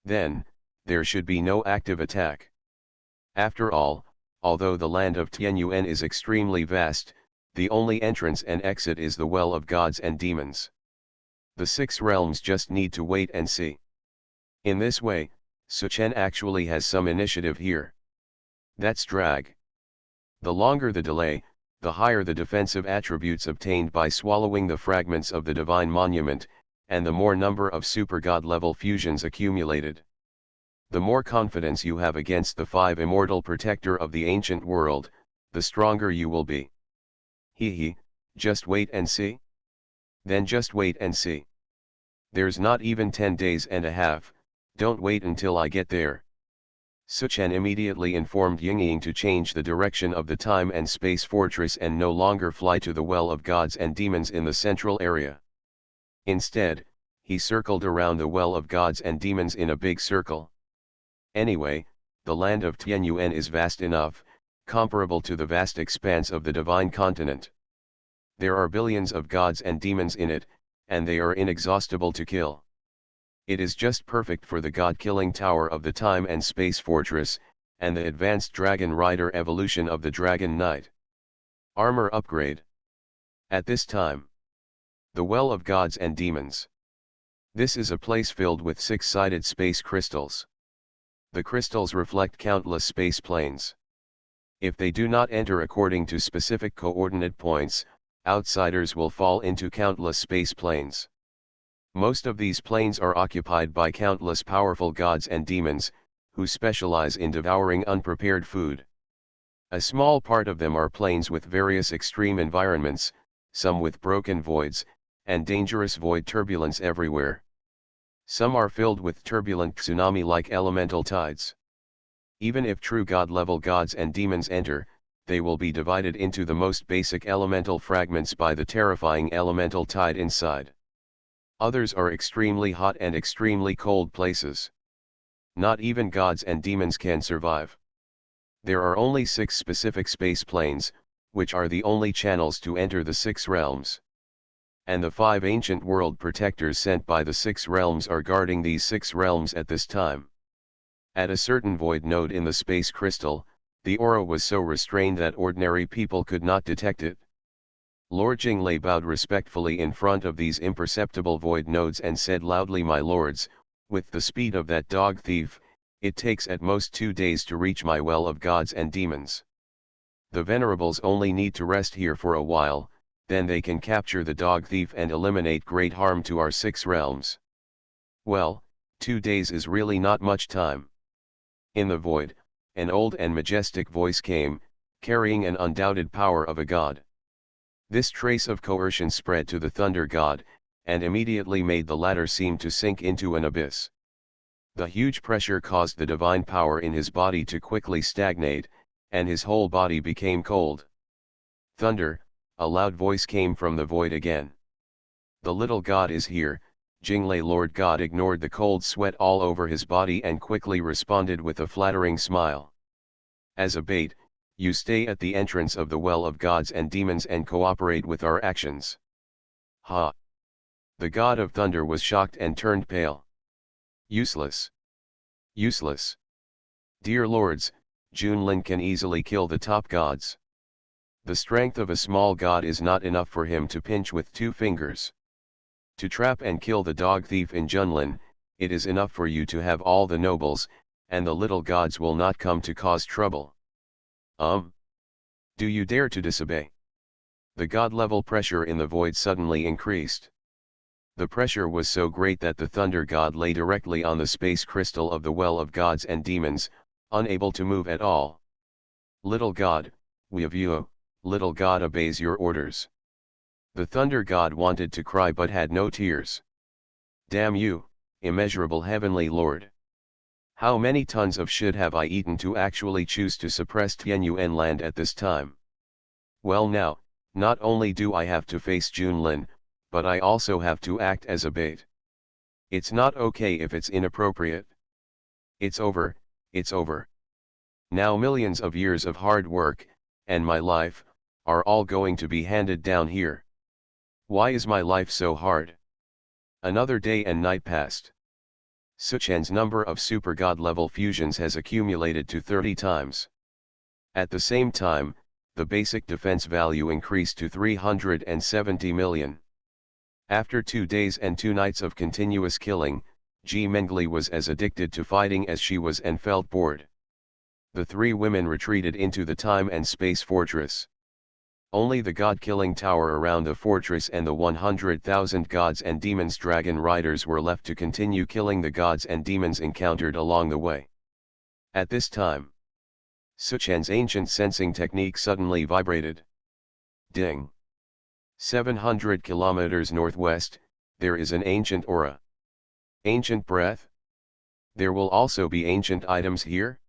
then, there should be no active attack. After all, although the land of Tianyuan is extremely vast, the only entrance and exit is the well of gods and demons. The 6 realms just need to wait and see. In this way, Suchen actually has some initiative here. That's drag. The longer the delay, the higher the defensive attributes obtained by swallowing the fragments of the divine monument, and the more number of super god level fusions accumulated. The more confidence you have against the 5 immortal protector of the ancient world, the stronger you will be. Hee, just wait and see? Then just wait and see. There's not even 10 days and a half, don't wait until I get there. Suchen immediately informed Yingying to change the direction of the time and space fortress and no longer fly to the well of gods and demons in the central area. Instead, he circled around the well of gods and demons in a big circle. Anyway, the land of Tianyuan is vast enough, comparable to the vast expanse of the divine continent. There are billions of gods and demons in it, and they are inexhaustible to kill. It is just perfect for the god-killing tower of the time and space fortress, and the advanced dragon rider evolution of the dragon knight. Armor upgrade. At this time, the well of gods and demons. This is a place filled with six-sided space crystals. The crystals reflect countless space planes. If they do not enter according to specific coordinate points, outsiders will fall into countless space planes. Most of these planes are occupied by countless powerful gods and demons, who specialize in devouring unprepared food. A small part of them are planes with various extreme environments, some with broken voids, and dangerous void turbulence everywhere. Some are filled with turbulent tsunami-like elemental tides. Even if true god-level gods and demons enter, they will be divided into the most basic elemental fragments by the terrifying elemental tide inside. Others are extremely hot and extremely cold places. Not even gods and demons can survive. There are only 6 specific space planes, which are the only channels to enter the 6 realms. And the 5 ancient world protectors sent by the 6 realms are guarding these 6 realms at this time. At a certain void node in the space crystal, the aura was so restrained that ordinary people could not detect it. Lord Jinglei bowed respectfully in front of these imperceptible void nodes and said loudly, "My lords, with the speed of that dog thief, it takes at most 2 days to reach my well of gods and demons. The venerables only need to rest here for a while, then they can capture the dog thief and eliminate great harm to our 6 realms." Well, 2 days is really not much time. In the void, an old and majestic voice came, carrying an undoubted power of a god. This trace of coercion spread to the thunder god, and immediately made the latter seem to sink into an abyss. The huge pressure caused the divine power in his body to quickly stagnate, and his whole body became cold. "Thunder," a loud voice came from the void again. "The little god is here." Jinglei Lord God ignored the cold sweat all over his body and quickly responded with a flattering smile. "As a bait, you stay at the entrance of the well of gods and demons and cooperate with our actions." Ha! The god of thunder was shocked and turned pale. "Useless. Useless. Dear lords, Junlin can easily kill the top gods. The strength of a small god is not enough for him to pinch with 2 fingers. To trap and kill the dog thief in Junlin, it is enough for you to have all the nobles, and the little gods will not come to cause trouble. Do you dare to disobey?" The god-level pressure in the void suddenly increased. The pressure was so great that the thunder god lay directly on the space crystal of the well of gods and demons, unable to move at all. "Little god, we of you, little god obeys your orders." The thunder god wanted to cry but had no tears. "Damn you, immeasurable heavenly lord. How many tons of shit have I eaten to actually choose to suppress Tianyuan land at this time? Well now, not only do I have to face Junlin, but I also have to act as a bait. It's not okay if it's inappropriate. It's over, it's over. Now millions of years of hard work, and my life, are all going to be handed down here. Why is my life so hard?" Another day and night passed. Suchan's number of super god level fusions has accumulated to 30 times. At the same time, the basic defense value increased to 370 million. After 2 days and 2 nights of continuous killing, Ji Mengli was as addicted to fighting as she was and felt bored. The 3 women retreated into the time and space fortress. Only the god-killing tower around the fortress and the 100,000 gods and demons dragon riders were left to continue killing the gods and demons encountered along the way. At this time, Suchan's ancient sensing technique suddenly vibrated. Ding! 700 kilometers northwest, there is an ancient aura. Ancient breath? There will also be ancient items here?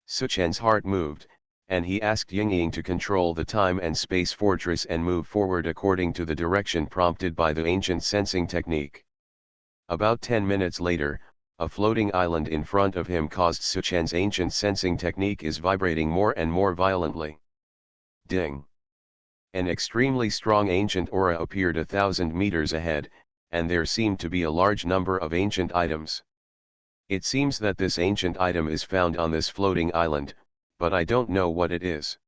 Suchan's heart moved, and he asked Yingying to control the time and space fortress and move forward according to the direction prompted by the ancient sensing technique. About 10 minutes later, a floating island in front of him caused Suchen's ancient sensing technique is vibrating more and more violently. Ding! An extremely strong ancient aura appeared 1,000 meters ahead, and there seemed to be a large number of ancient items. It seems that this ancient item is found on this floating island, but I don't know what it is.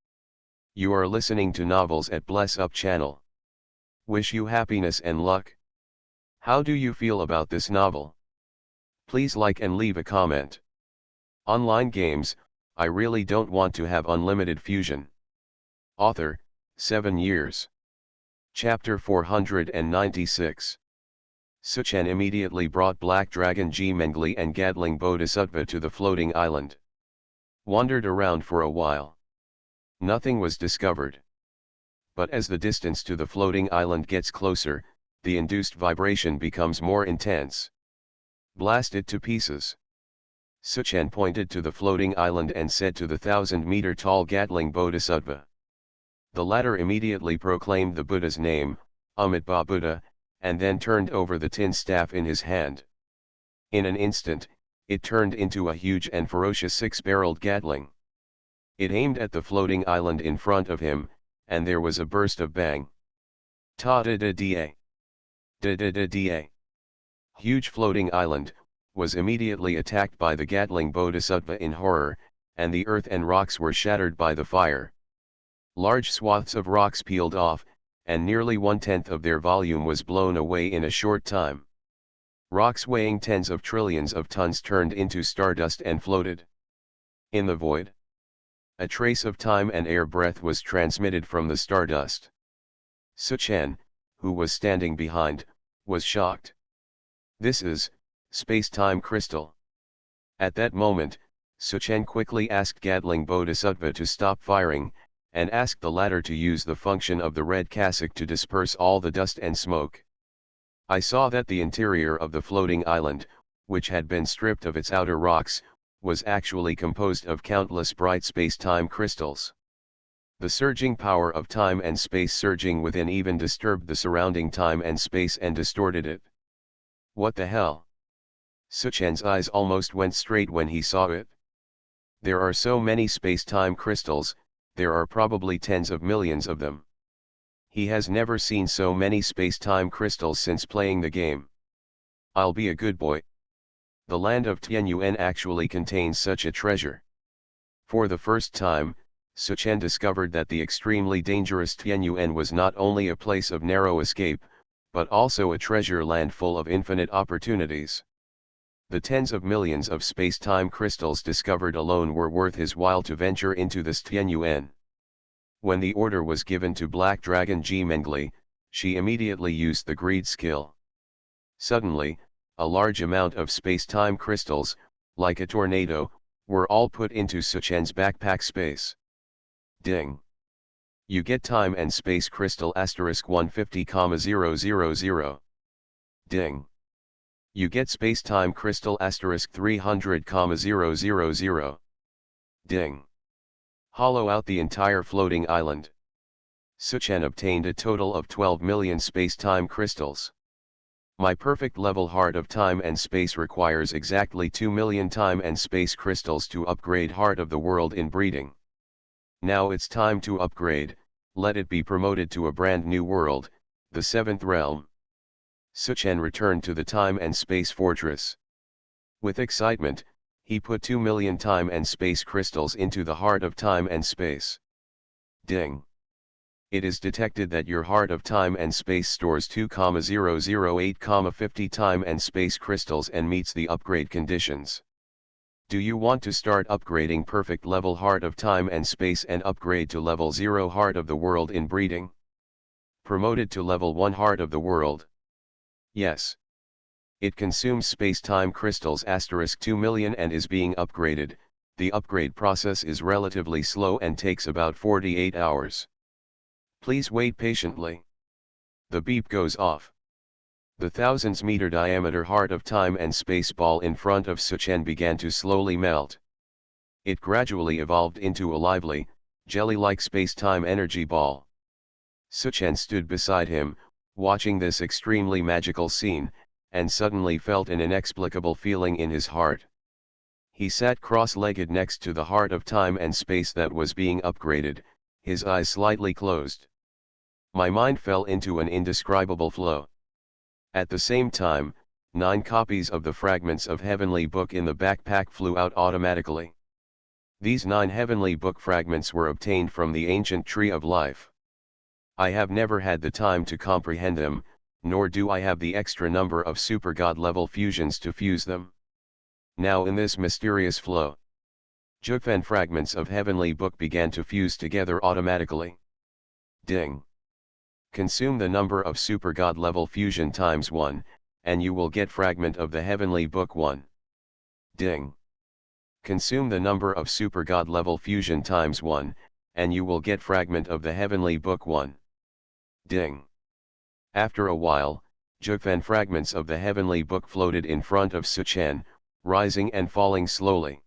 You are listening to Novels at Bless Up channel. Wish you happiness and luck. How do you feel about this novel? Please like and leave a comment. Online games, I really don't want to have unlimited fusion. Author, 7 years. Chapter 496. Suchen immediately brought Black Dragon G Mengli and Gadling Bodhisattva to the floating island. Wandered around for a while. Nothing was discovered. But as the distance to the floating island gets closer, the induced vibration becomes more intense. Blast it to pieces. Suchen pointed to the floating island and said to the 1,000-meter tall Gadling Bodhisattva. The latter immediately proclaimed the Buddha's name, Amitabha Buddha, and then turned over the tin staff in his hand. In an instant, it turned into a huge and ferocious 6-barreled Gatling. It aimed at the floating island in front of him, and there was a burst of bang. Ta-da-da-da. Da-da-da-da. Huge floating island, was immediately attacked by the Gatling Bodhisattva in horror, and the earth and rocks were shattered by the fire. Large swaths of rocks peeled off, and nearly 1/10 of their volume was blown away in a short time. Rocks weighing tens of trillions of tons turned into stardust and floated in the void. A trace of time and air breath was transmitted from the stardust. Suchen, who was standing behind, was shocked. This is space-time crystal. At that moment, Suchen quickly asked Gadling Bodhisattva to stop firing, and asked the latter to use the function of the red cassock to disperse all the dust and smoke. I saw that the interior of the floating island, which had been stripped of its outer rocks, was actually composed of countless bright space-time crystals. The surging power of time and space surging within even disturbed the surrounding time and space and distorted it. What the hell? Suchen's eyes almost went straight when he saw it. There are so many space-time crystals, there are probably tens of millions of them. He has never seen so many space-time crystals since playing the game. I'll be a good boy. The land of Tianyuan actually contains such a treasure. For the first time, Suchen discovered that the extremely dangerous Tianyuan was not only a place of narrow escape, but also a treasure land full of infinite opportunities. The tens of millions of space-time crystals discovered alone were worth his while to venture into this Tianyuan. When the order was given to Black Dragon G Mengli, she immediately used the greed skill. Suddenly, a large amount of space-time crystals, like a tornado, were all put into Suchen's backpack space. Ding! You get time and space crystal *150,000. Ding! You get space-time crystal *300,000. Ding! Hollow out the entire floating island. Suchen obtained a total of 12 million space-time crystals. My perfect level Heart of Time and Space requires exactly 2 million time and space crystals to upgrade Heart of the World in breeding. Now it's time to upgrade, let it be promoted to a brand new world, the 7th realm. Suchen returned to the time and space fortress. With excitement, he put 2 million time and space crystals into the Heart of Time and Space. Ding! It is detected that your Heart of Time and Space stores 2,008,50 time and space crystals and meets the upgrade conditions. Do you want to start upgrading perfect level Heart of Time and Space and upgrade to level 0 Heart of the World in breeding? Promoted to level 1 Heart of the World. Yes. It consumes space-time crystals *2 million and is being upgraded. The upgrade process is relatively slow and takes about 48 hours. Please wait patiently. The beep goes off. The thousands-meter diameter Heart of Time and Space ball in front of Suchen began to slowly melt. It gradually evolved into a lively, jelly-like space-time energy ball. Suchen stood beside him, watching this extremely magical scene, and suddenly felt an inexplicable feeling in his heart. He sat cross-legged next to the heart of time and space that was being upgraded, his eyes slightly closed. My mind fell into an indescribable flow. At the same time, 9 copies of the fragments of Heavenly Book in the backpack flew out automatically. These 9 Heavenly Book fragments were obtained from the ancient Tree of Life. I have never had the time to comprehend them, nor do I have the extra number of super god level fusions to fuse them. Now in this mysterious flow, Jugfen fragments of Heavenly Book began to fuse together automatically. Ding. Consume the number of super god level fusion times 1, and you will get fragment of the Heavenly Book 1. Ding. Consume the number of super god level fusion times 1, and you will get fragment of the Heavenly Book 1. Ding. After a while, Jugfen fragments of the Heavenly Book floated in front of Suchen, rising and falling slowly.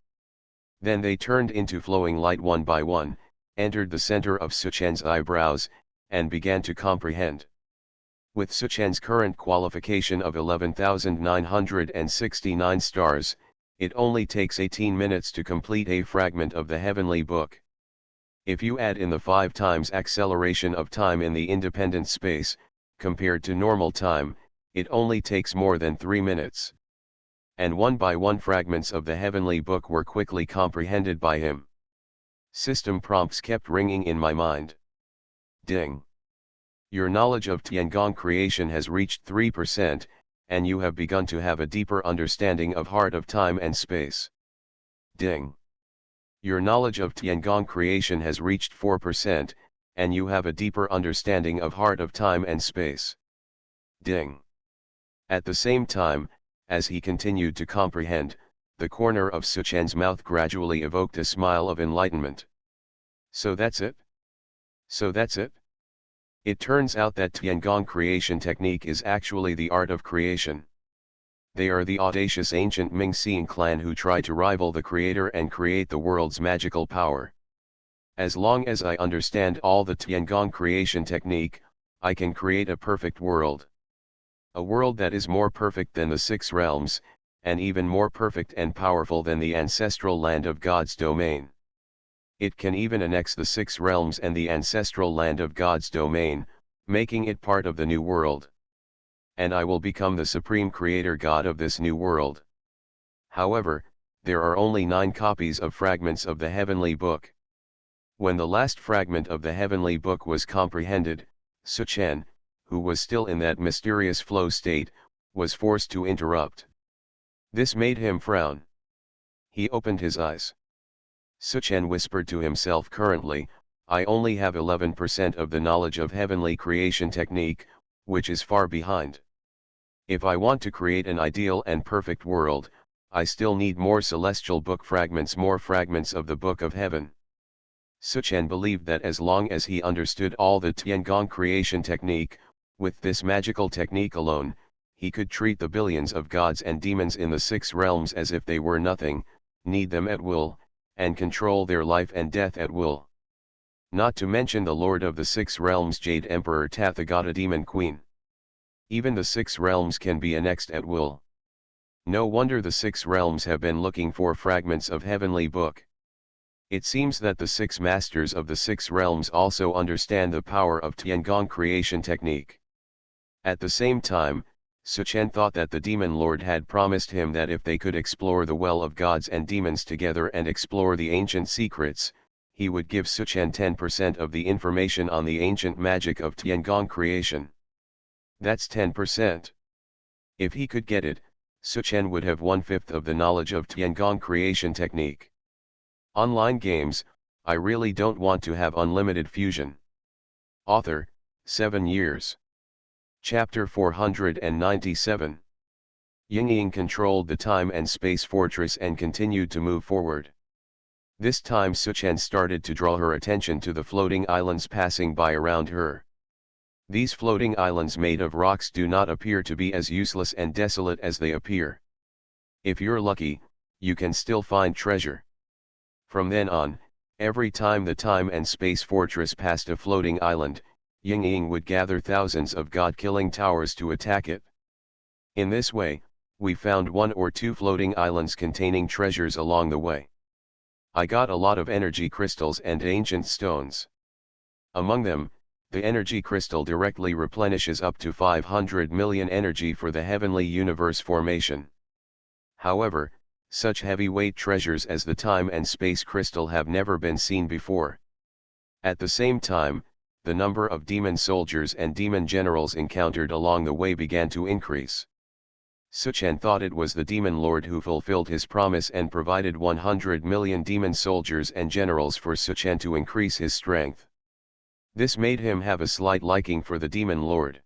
Then they turned into flowing light one by one, entered the center of Suchen's eyebrows, and began to comprehend. With Suchen's current qualification of 11,969 stars, it only takes 18 minutes to complete a fragment of the Heavenly Book. If you add in the 5 times acceleration of time in the independent space, compared to normal time, it only takes more than 3 minutes. And one by one fragments of the Heavenly Book were quickly comprehended by him. System prompts kept ringing in my mind. Ding. Your knowledge of Tiangong creation has reached 3%, and you have begun to have a deeper understanding of heart of time and space. Ding. Your knowledge of Tiangong creation has reached 4%, and you have a deeper understanding of heart of time and space. Ding. At the same time, as he continued to comprehend, the corner of Suchen's mouth gradually evoked a smile of enlightenment. So that's it? So that's it? It turns out that Tiangong creation technique is actually the art of creation. They are the audacious ancient Ming-Xian clan who try to rival the creator and create the world's magical power. As long as I understand all the Tiangong creation technique, I can create a perfect world. A world that is more perfect than the 6 realms, and even more perfect and powerful than the ancestral land of God's domain. It can even annex the 6 realms and the ancestral land of God's domain, making it part of the new world. And I will become the supreme creator god of this new world. However, there are only 9 copies of fragments of the Heavenly Book. When the last fragment of the Heavenly Book was comprehended, Suchen, who was still in that mysterious flow state, was forced to interrupt. This made him frown. He opened his eyes. Suchen whispered to himself, currently, I only have 11% of the knowledge of heavenly creation technique, which is far behind. If I want to create an ideal and perfect world, I still need more celestial book fragments, more fragments of the Book of Heaven. Suchen believed that as long as he understood all the Tiangong creation technique, with this magical technique alone, he could treat the billions of gods and demons in the 6 realms as if they were nothing, need them at will, and control their life and death at will. Not to mention the Lord of the 6 realms, Jade Emperor Tathagata Demon Queen. Even the 6 realms can be annexed at will. No wonder the 6 realms have been looking for fragments of Heavenly Book. It seems that the 6 masters of the 6 realms also understand the power of Tiangong creation technique. At the same time, Suchen thought that the Demon Lord had promised him that if they could explore the well of gods and demons together and explore the ancient secrets, he would give Suchen 10% of the information on the ancient magic of Tiangong creation. That's 10%. If he could get it, Suchen would have 1/5 of the knowledge of Tiangong creation technique. Online games, I really don't want to have unlimited fusion. Author, 7 years. Chapter 497. Yingying controlled the time and space fortress and continued to move forward. This time Suchen started to draw her attention to the floating islands passing by around her. These floating islands made of rocks do not appear to be as useless and desolate as they appear. If you're lucky, you can still find treasure. From then on, every time the time and space fortress passed a floating island, Yingying would gather thousands of god-killing towers to attack it. In this way, we found one or two floating islands containing treasures along the way. I got a lot of energy crystals and ancient stones. Among them, the energy crystal directly replenishes up to 500 million energy for the heavenly universe formation. However, such heavyweight treasures as the time and space crystal have never been seen before. At the same time, the number of demon soldiers and demon generals encountered along the way began to increase. Suchen thought it was the demon lord who fulfilled his promise and provided 100 million demon soldiers and generals for Suchen to increase his strength. This made him have a slight liking for the demon lord.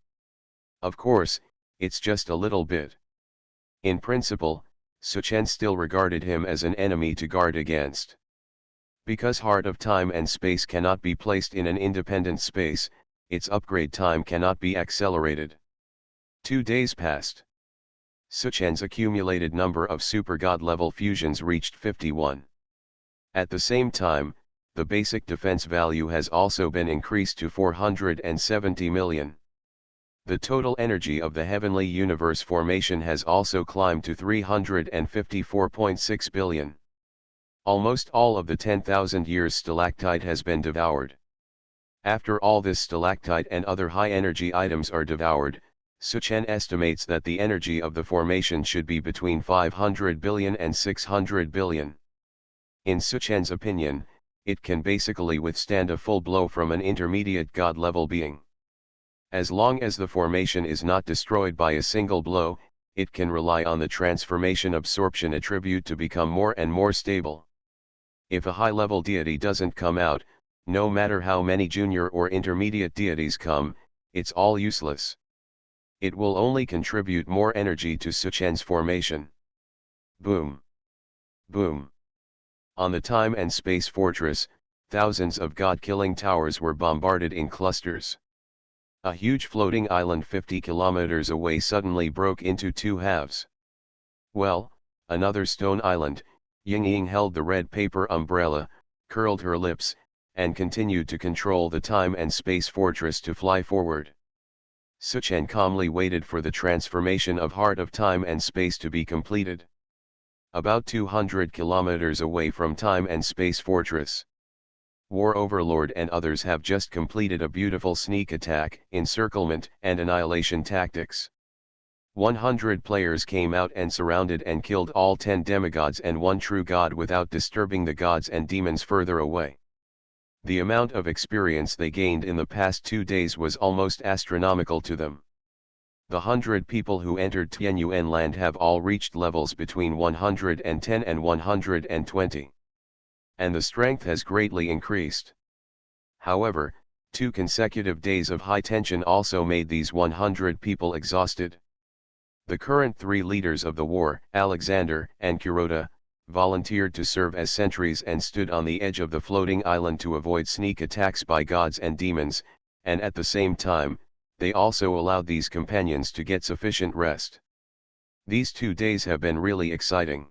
Of course, it's just a little bit. In principle, Suchen still regarded him as an enemy to guard against. Because Heart of Time and Space cannot be placed in an independent space, its upgrade time cannot be accelerated. 2 days passed. Suchen's accumulated number of super god level fusions reached 51. At the same time, the basic defense value has also been increased to 470 million. The total energy of the heavenly universe formation has also climbed to 354.6 billion. Almost all of the 10,000 years stalactite has been devoured. After all this stalactite and other high-energy items are devoured, Suchen estimates that the energy of the formation should be between 500 billion and 600 billion. In Suchen's opinion, it can basically withstand a full blow from an intermediate god-level being. As long as the formation is not destroyed by a single blow, it can rely on the transformation absorption attribute to become more and more stable. If a high-level deity doesn't come out, no matter how many junior or intermediate deities come, it's all useless. It will only contribute more energy to Suchen's formation. Boom. Boom. On the time and space fortress, thousands of god-killing towers were bombarded in clusters. A huge floating island 50 kilometers away suddenly broke into two halves. Well, another stone island, Ying held the red paper umbrella, curled her lips, and continued to control the time and space fortress to fly forward. Suchen calmly waited for the transformation of Heart of Time and Space to be completed. About 200 kilometers away from Time and Space Fortress, War Overlord and others have just completed a beautiful sneak attack, encirclement, and annihilation tactics. 100 players came out and surrounded and killed all 10 demigods and one true god without disturbing the gods and demons further away. The amount of experience they gained in the past 2 days was almost astronomical to them. The 100 people who entered Tianyuan land have all reached levels between 110 and 120. And the strength has greatly increased. However, 2 consecutive days of high tension also made these 100 people exhausted. The current 3 leaders of the war, Alexander and Kuroda, volunteered to serve as sentries and stood on the edge of the floating island to avoid sneak attacks by gods and demons, and at the same time, they also allowed these companions to get sufficient rest. These 2 days have been really exciting.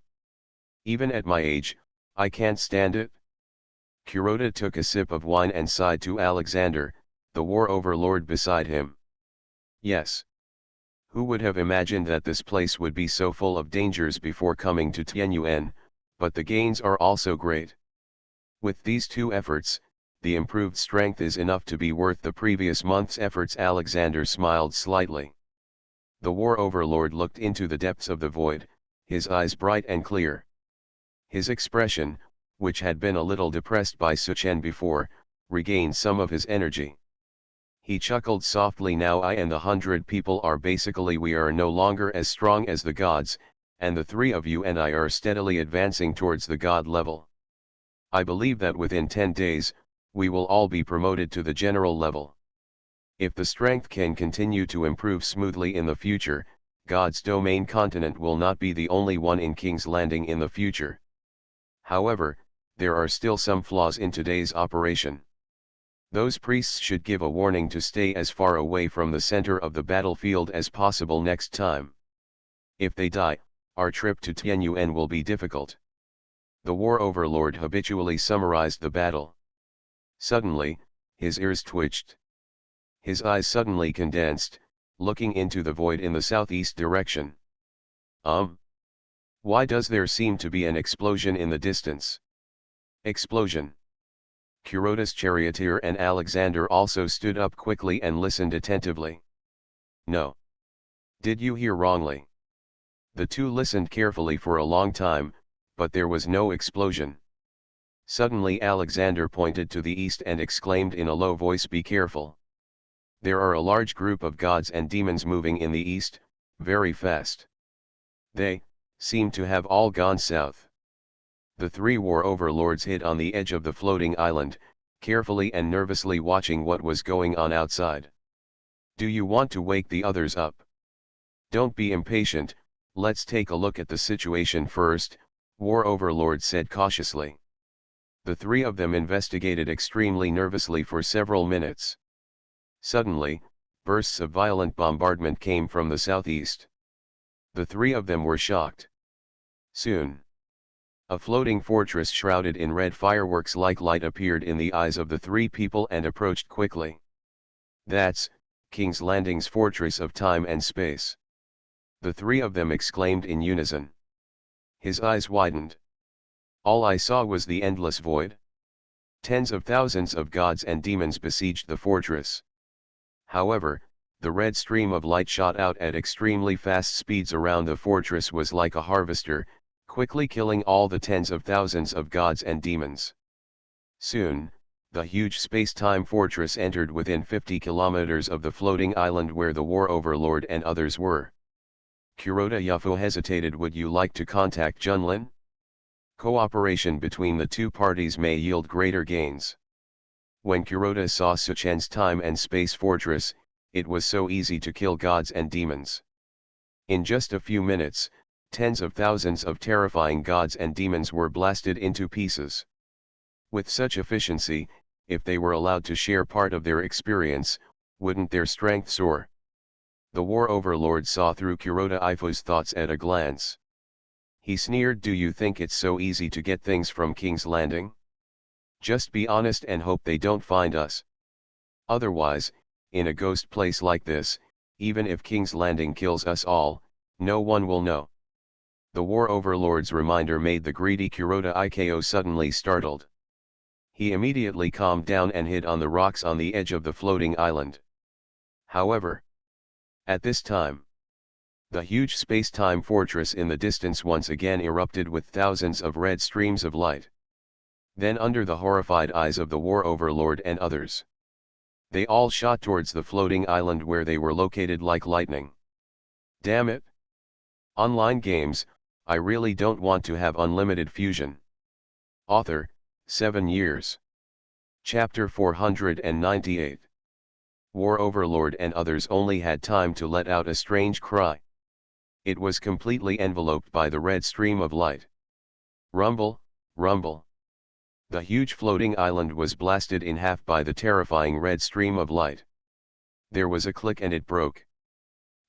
Even at my age, I can't stand it. Kuroda took a sip of wine and sighed to Alexander, the war overlord beside him. Yes. Who would have imagined that this place would be so full of dangers before coming to Tianyuan, but the gains are also great. With these 2 efforts, the improved strength is enough to be worth the previous month's efforts. Alexander smiled slightly. The war overlord looked into the depths of the void, his eyes bright and clear. His expression, which had been a little depressed by Suchen before, regained some of his energy. He chuckled softly. Now I and the 100 people are basically we are no longer as strong as the gods, and the 3 of you and I are steadily advancing towards the god level. I believe that within 10 days, we will all be promoted to the general level. If the strength can continue to improve smoothly in the future, God's domain continent will not be the only one in King's Landing in the future. However, there are still some flaws in today's operation. Those priests should give a warning to stay as far away from the center of the battlefield as possible next time. If they die, our trip to Tianyuan will be difficult. The war overlord habitually summarized the battle. Suddenly, his ears twitched. His eyes suddenly condensed, looking into the void in the southeast direction. Why does there seem to be an explosion in the distance? Explosion. Kuroda's charioteer and Alexander also stood up quickly and listened attentively. No. Did you hear wrongly? The two listened carefully for a long time, but there was no explosion. Suddenly Alexander pointed to the east and exclaimed in a low voice, "Be careful. There are a large group of gods and demons moving in the east, very fast. They seem to have all gone south." The three war overlords hid on the edge of the floating island, carefully and nervously watching what was going on outside. "Do you want to wake the others up? Don't be impatient, let's take a look at the situation first," War Overlord said cautiously. The three of them investigated extremely nervously for several minutes. Suddenly, bursts of violent bombardment came from the southeast. The three of them were shocked. Soon, a floating fortress shrouded in red fireworks like light appeared in the eyes of the three people and approached quickly. "That's King's Landing's fortress of time and space," the three of them exclaimed in unison. His eyes widened. "All I saw was the endless void. Tens of thousands of gods and demons besieged the fortress. However, the red stream of light shot out at extremely fast speeds around the fortress was like a harvester, quickly killing all the tens of thousands of gods and demons. Soon, the huge space-time fortress entered within 50 kilometers of the floating island where the War Overlord and others were." Kuroda Yufo hesitated. "Would you like to contact Junlin? Cooperation between the two parties may yield greater gains." When Kuroda saw Suchen's time and space fortress, it was so easy to kill gods and demons. In just a few minutes, tens of thousands of terrifying gods and demons were blasted into pieces. With such efficiency, if they were allowed to share part of their experience, wouldn't their strength soar? The War Overlord saw through Kuroda Ifu's thoughts at a glance. He sneered, "Do you think it's so easy to get things from King's Landing? Just be honest and hope they don't find us. Otherwise, in a ghost place like this, even if King's Landing kills us all, no one will know." The War Overlord's reminder made the greedy Kuroda Iko suddenly startled. He immediately calmed down and hid on the rocks on the edge of the floating island. However, at this time, the huge space-time fortress in the distance once again erupted with thousands of red streams of light. Then, under the horrified eyes of the War Overlord and others, they all shot towards the floating island where they were located like lightning. Damn it! Online games, I really don't want to have unlimited fusion. Author, 7 years. Chapter 498. War Overlord and others only had time to let out a strange cry. It was completely enveloped by the red stream of light. Rumble, rumble. The huge floating island was blasted in half by the terrifying red stream of light. There was a click and it broke.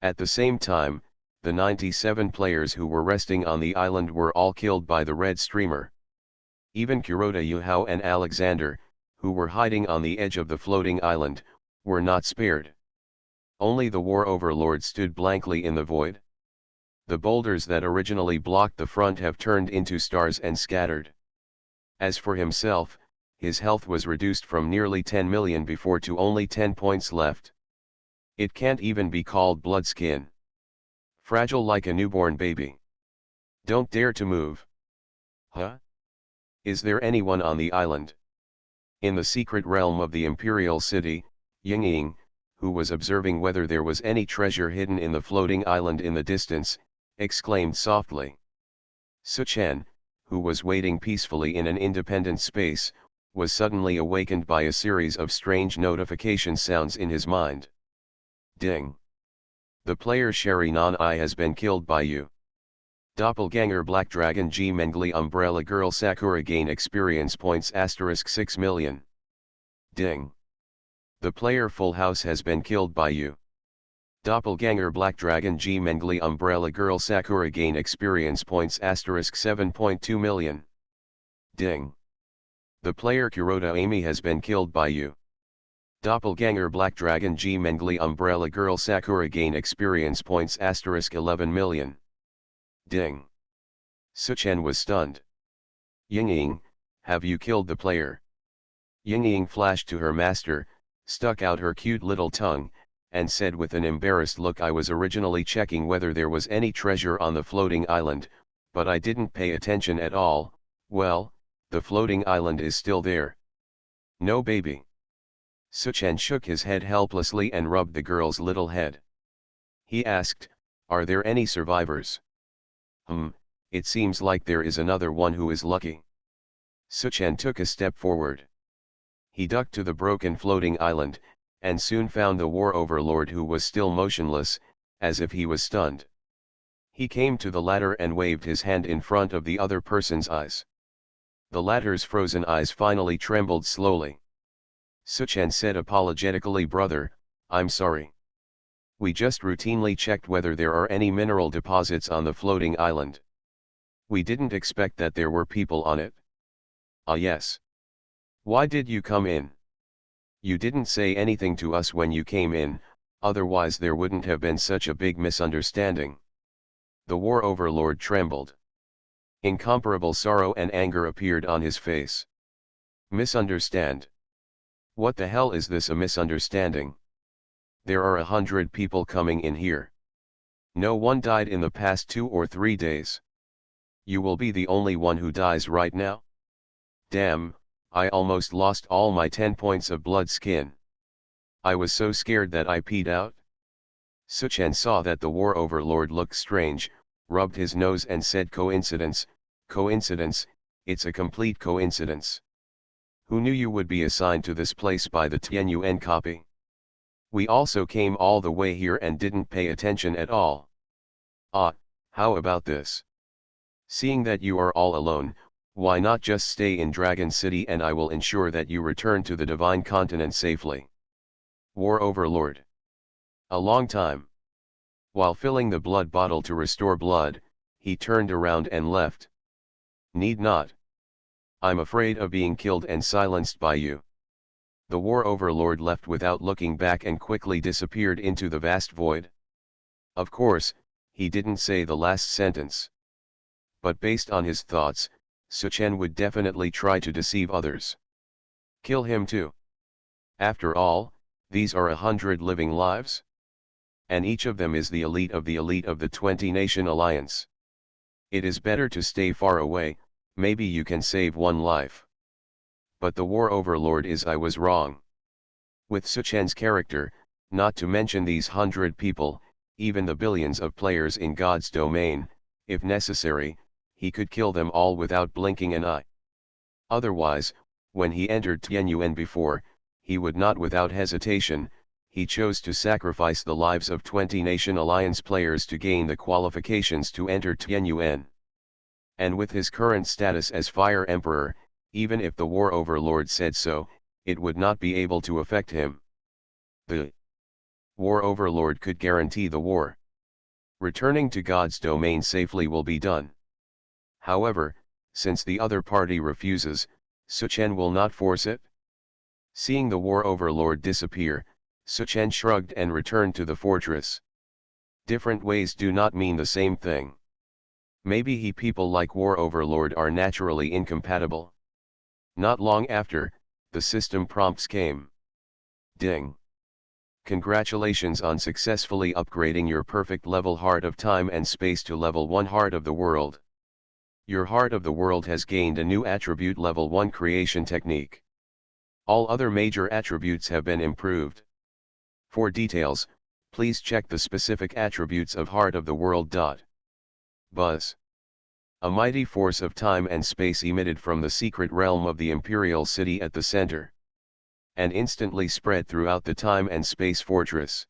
At the same time, the 97 players who were resting on the island were all killed by the red streamer. Even Kuroda Yuhao and Alexander, who were hiding on the edge of the floating island, were not spared. Only the War Overlord stood blankly in the void. The boulders that originally blocked the front have turned into stars and scattered. As for himself, his health was reduced from nearly 10 million before to only 10 points left. It can't even be called blood skin. Fragile like a newborn baby. Don't dare to move. Huh? Is there anyone on the island? In the secret realm of the Imperial City, Yingying, who was observing whether there was any treasure hidden in the floating island in the distance, exclaimed softly. Suchen, who was waiting peacefully in an independent space, was suddenly awakened by a series of strange notification sounds in his mind. Ding! The player Sherry Non-I has been killed by you. Doppelganger Black Dragon G Mengli Umbrella Girl Sakura gain experience points *6 million. Ding! The player Full House has been killed by you. Doppelganger Black Dragon G Mengli Umbrella Girl Sakura gain experience points *7.2 million. Ding! The player Kuroda Amy has been killed by you. Doppelganger Black Dragon G Mengli Umbrella Girl Sakura gain experience points * 11 million. Ding. Suchen was stunned. Yingying, have you killed the player? Yingying flashed to her master, stuck out her cute little tongue, and said with an embarrassed look, I was originally checking whether there was any treasure on the floating island, but I didn't pay attention at all. Well, the floating island is still there. No baby. Suchen shook his head helplessly and rubbed the girl's little head. He asked, are there any survivors? It seems like there is another one who is lucky. Suchen took a step forward. He ducked to the broken floating island, and soon found the war overlord who was still motionless, as if he was stunned. He came to the ladder and waved his hand in front of the other person's eyes. The latter's frozen eyes finally trembled slowly. Suchen said apologetically, brother, I'm sorry. We just routinely checked whether there are any mineral deposits on the floating island. We didn't expect that there were people on it. Ah yes. Why did you come in? You didn't say anything to us when you came in, otherwise there wouldn't have been such a big misunderstanding. The war overlord trembled. Incomparable sorrow and anger appeared on his face. Misunderstand? What the hell is this, a misunderstanding? There are 100 people coming in here. No one died in the past 2 or 3 days. You will be the only one who dies right now? Damn, I almost lost all my 10 points of blood skin. I was so scared that I peed out. Suchen saw that the war overlord looked strange, rubbed his nose and said, coincidence, it's a complete coincidence. Who knew you would be assigned to this place by the Tianyuan copy? We also came all the way here and didn't pay attention at all. Ah, how about this? Seeing that you are all alone, why not just stay in Dragon City and I will ensure that you return to the Divine Continent safely. War Overlord. A long time. While filling the blood bottle to restore blood, he turned around and left. Need not. I'm afraid of being killed and silenced by you. The war overlord left without looking back and quickly disappeared into the vast void. Of course, he didn't say the last sentence. But based on his thoughts, Suchen would definitely try to deceive others. Kill him too. After all, these are 100 living lives. And each of them is the elite of the 20-nation alliance. It is better to stay far away, maybe you can save one life. But the war overlord is, I was wrong. With Suchen's character, not to mention these 100 people, even the billions of players in God's domain, if necessary, he could kill them all without blinking an eye. Otherwise, when he entered Tianyuan before, he would not without hesitation, he chose to sacrifice the lives of 20-nation alliance players to gain the qualifications to enter Tianyuan. And with his current status as Fire Emperor, even if the war overlord said so, it would not be able to affect him. The war overlord could guarantee the war. Returning to God's domain safely will be done. However, since the other party refuses, Suchen will not force it. Seeing the war overlord disappear, Suchen shrugged and returned to the fortress. Different ways do not mean the same thing. Maybe people like war overlord are naturally incompatible. Not long after, the system prompts came. Ding. Congratulations on successfully upgrading your perfect level Heart of Time and Space to level 1 Heart of the World. Your Heart of the World has gained a new attribute, level 1 Creation Technique. All other major attributes have been improved. For details, please check the specific attributes of Heart of the World. Buzz. A mighty force of time and space emitted from the secret realm of the Imperial City at the center, and instantly spread throughout the time and space fortress,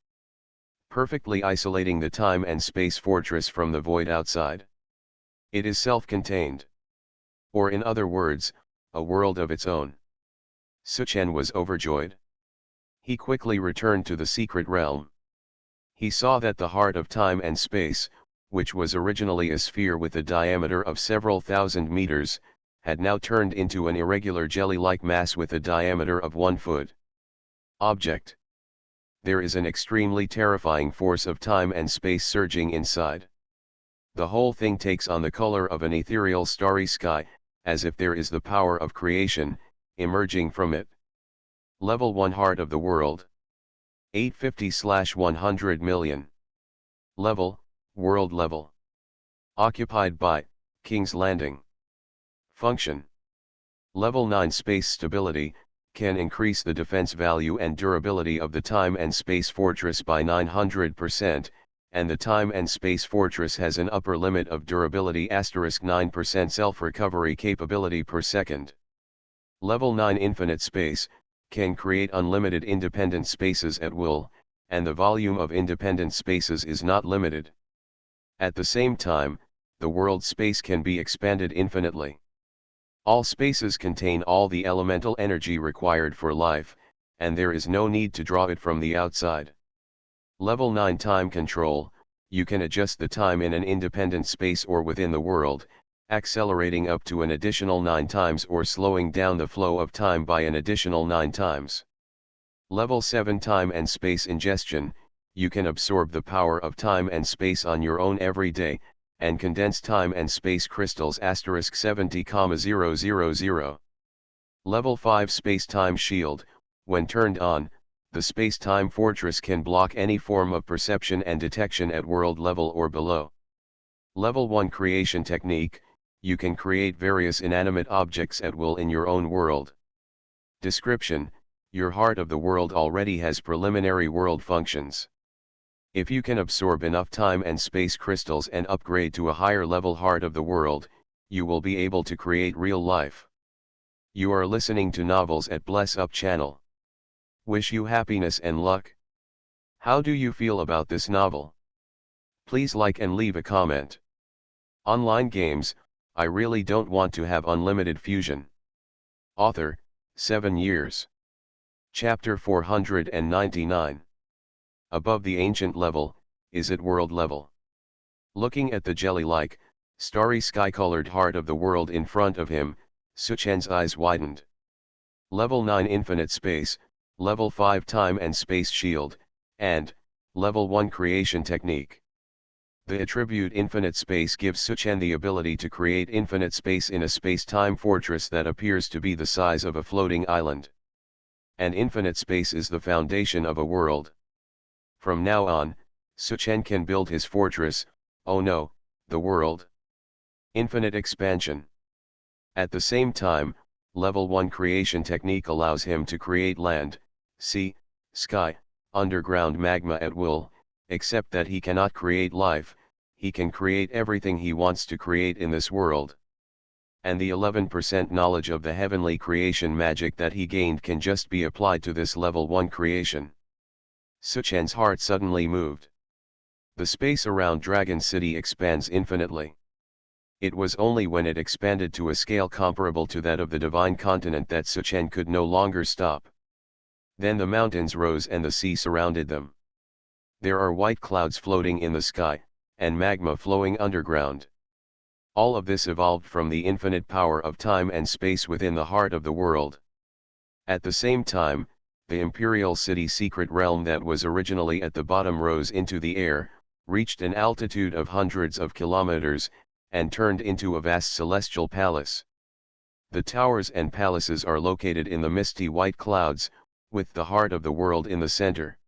perfectly isolating the time and space fortress from the void outside. It is self-contained. Or in other words, a world of its own. Suchen was overjoyed. He quickly returned to the secret realm. He saw that the heart of time and space, which was originally a sphere with a diameter of several thousand meters, had now turned into an irregular jelly-like mass with a diameter of 1 foot. Object. There is an extremely terrifying force of time and space surging inside. The whole thing takes on the color of an ethereal starry sky, as if there is the power of creation, emerging from it. Level 1 Heart of the World. 850/100 million. Level, World level. Occupied by, King's Landing. Function. Level 9 Space Stability, can increase the defense value and durability of the Time and Space Fortress by 900%, and the Time and Space Fortress has an upper limit of durability *9% self-recovery capability per second. Level 9 Infinite Space, can create unlimited independent spaces at will, and the volume of independent spaces is not limited. At the same time, the world space can be expanded infinitely. All spaces contain all the elemental energy required for life, and there is no need to draw it from the outside. Level 9 Time Control, you can adjust the time in an independent space or within the world, accelerating up to an additional 9 times or slowing down the flow of time by an additional 9 times. Level 7 Time and Space Ingestion, you can absorb the power of time and space on your own every day, and condense time and space crystals *70,000. Level 5 Space-Time Shield, when turned on, the space-time fortress can block any form of perception and detection at world level or below. Level 1 Creation Technique, you can create various inanimate objects at will in your own world. Description, your heart of the world already has preliminary world functions. If you can absorb enough time and space crystals and upgrade to a higher level heart of the world, you will be able to create real life. You are listening to Novels at Bless Up channel. Wish you happiness and luck. How do you feel about this novel? Please like and leave a comment. Online games, I really don't want to have unlimited fusion. Author, 7 years. Chapter 499. Above the ancient level, is it world level? Looking at the jelly-like, starry sky-colored heart of the world in front of him, Suchen's eyes widened. Level 9 Infinite Space, Level 5 Time and Space Shield, and Level 1 Creation Technique. The attribute Infinite Space gives Suchen the ability to create infinite space in a space-time fortress that appears to be the size of a floating island. And infinite space is the foundation of a world. From now on, Suchen can build his fortress, oh no, the world. Infinite expansion. At the same time, Level 1 Creation Technique allows him to create land, sea, sky, underground magma at will, except that he cannot create life, he can create everything he wants to create in this world. And the 11% knowledge of the heavenly creation magic that he gained can just be applied to this Level 1 creation. Suchen's heart suddenly moved. The space around Dragon City expands infinitely. It was only when it expanded to a scale comparable to that of the divine continent that Suchen could no longer stop. Then the mountains rose and the sea surrounded them. There are white clouds floating in the sky, and magma flowing underground. All of this evolved from the infinite power of time and space within the heart of the world. At the same time, the Imperial City secret realm that was originally at the bottom rose into the air, reached an altitude of hundreds of kilometers, and turned into a vast celestial palace. The towers and palaces are located in the misty white clouds, with the heart of the world in the center.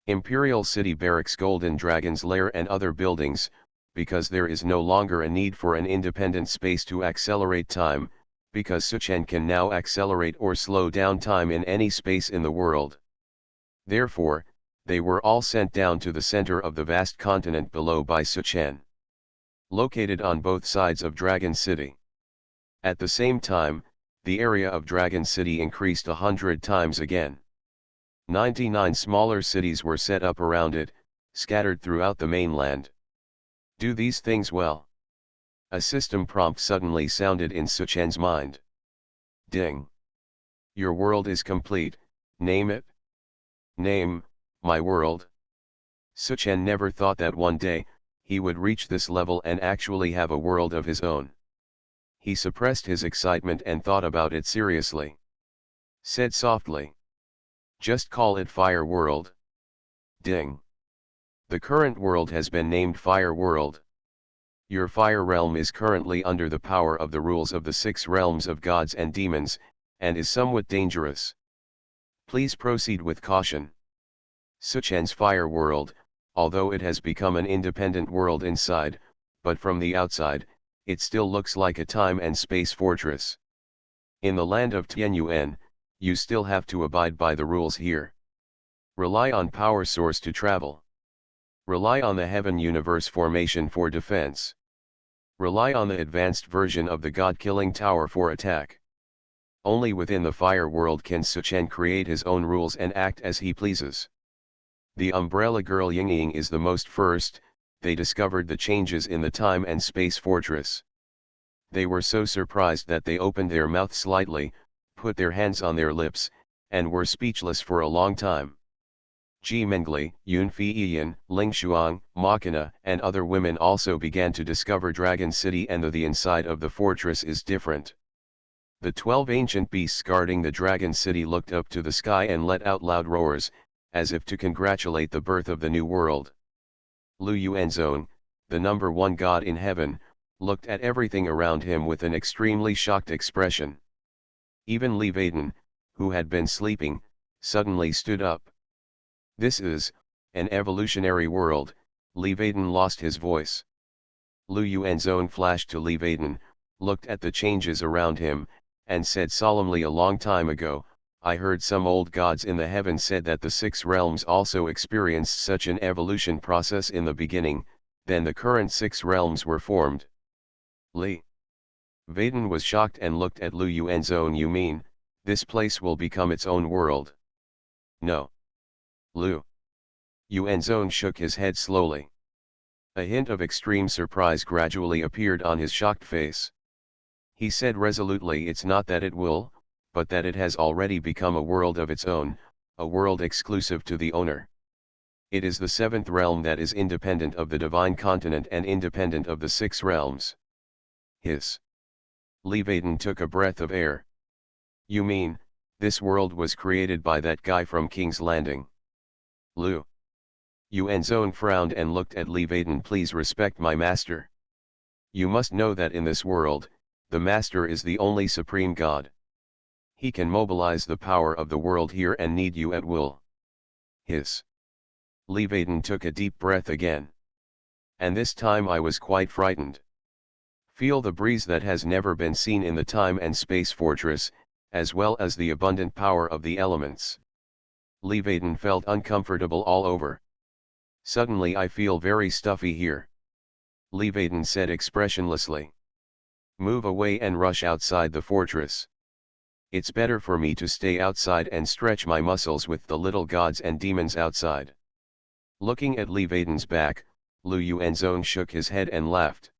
Imperial City barracks Golden Dragon's lair and other buildings, because there is no longer a need for an independent space to accelerate time, because Suchen can now accelerate or slow down time in any space in the world. Therefore, they were all sent down to the center of the vast continent below by Suchen. Located on both sides of Dragon City. At the same time, the area of Dragon City increased 100 times again. 99 smaller cities were set up around it, scattered throughout the mainland. Do these things well. A system prompt suddenly sounded in Suchen's mind. Ding. Your world is complete, name it. Name, my world. Suchen never thought that one day, he would reach this level and actually have a world of his own. He suppressed his excitement and thought about it seriously. Said softly. Just call it Fire World. Ding. The current world has been named Fire World. Your fire realm is currently under the power of the rules of the 6 realms of gods and demons, and is somewhat dangerous. Please proceed with caution. Suchen's fire world, although it has become an independent world inside, but from the outside, it still looks like a time and space fortress. In the land of Tianyuan, you still have to abide by the rules here. Rely on power source to travel. Rely on the heaven universe formation for defense. Rely on the advanced version of the god-killing tower for attack. Only within the fire world can Suchen create his own rules and act as he pleases. The umbrella girl Yingying is the most first. They discovered the changes in the time and space fortress. They were so surprised that they opened their mouths slightly, put their hands on their lips, and were speechless for a long time. Ji Mengli, Yun Feiyan, Ling Shuang, Machina, and other women also began to discover Dragon City, and the inside of the fortress is different. The 12 ancient beasts guarding the Dragon City looked up to the sky and let out loud roars, as if to congratulate the birth of the new world. Lu Yuanzong, the number 1 god in heaven, looked at everything around him with an extremely shocked expression. Even Li Vaden, who had been sleeping, suddenly stood up. This is an evolutionary world. Li Vaden lost his voice. Lu Yuanzong flashed to Li Vaden, looked at the changes around him, and said solemnly, a long time ago, I heard some old gods in the heaven said that the 6 realms also experienced such an evolution process in the beginning, then the current 6 realms were formed. Li Vaden was shocked and looked at Lu Yuanzong. You mean, this place will become its own world? No. Lu Yuanzong shook his head slowly. A hint of extreme surprise gradually appeared on his shocked face. He said resolutely, it's not that it will, but that it has already become a world of its own, a world exclusive to the owner. It is the 7th realm that is independent of the divine continent and independent of the 6 realms. Hiss. Li Vaden took a breath of air. You mean, this world was created by that guy from King's Landing? Lu Yuanzong frowned and looked at Li Vaden. Please respect my master. You must know that in this world, the master is the only supreme god. He can mobilize the power of the world here and need you at will. Hiss. Li Vaden took a deep breath again. And this time I was quite frightened. Feel the breeze that has never been seen in the time and space fortress, as well as the abundant power of the elements. Li Vaden felt uncomfortable all over. Suddenly I feel very stuffy here. Li Vaden said expressionlessly. Move away and rush outside the fortress. It's better for me to stay outside and stretch my muscles with the little gods and demons outside. Looking at Li Vaden's back, Lu Yuanzong shook his head and laughed.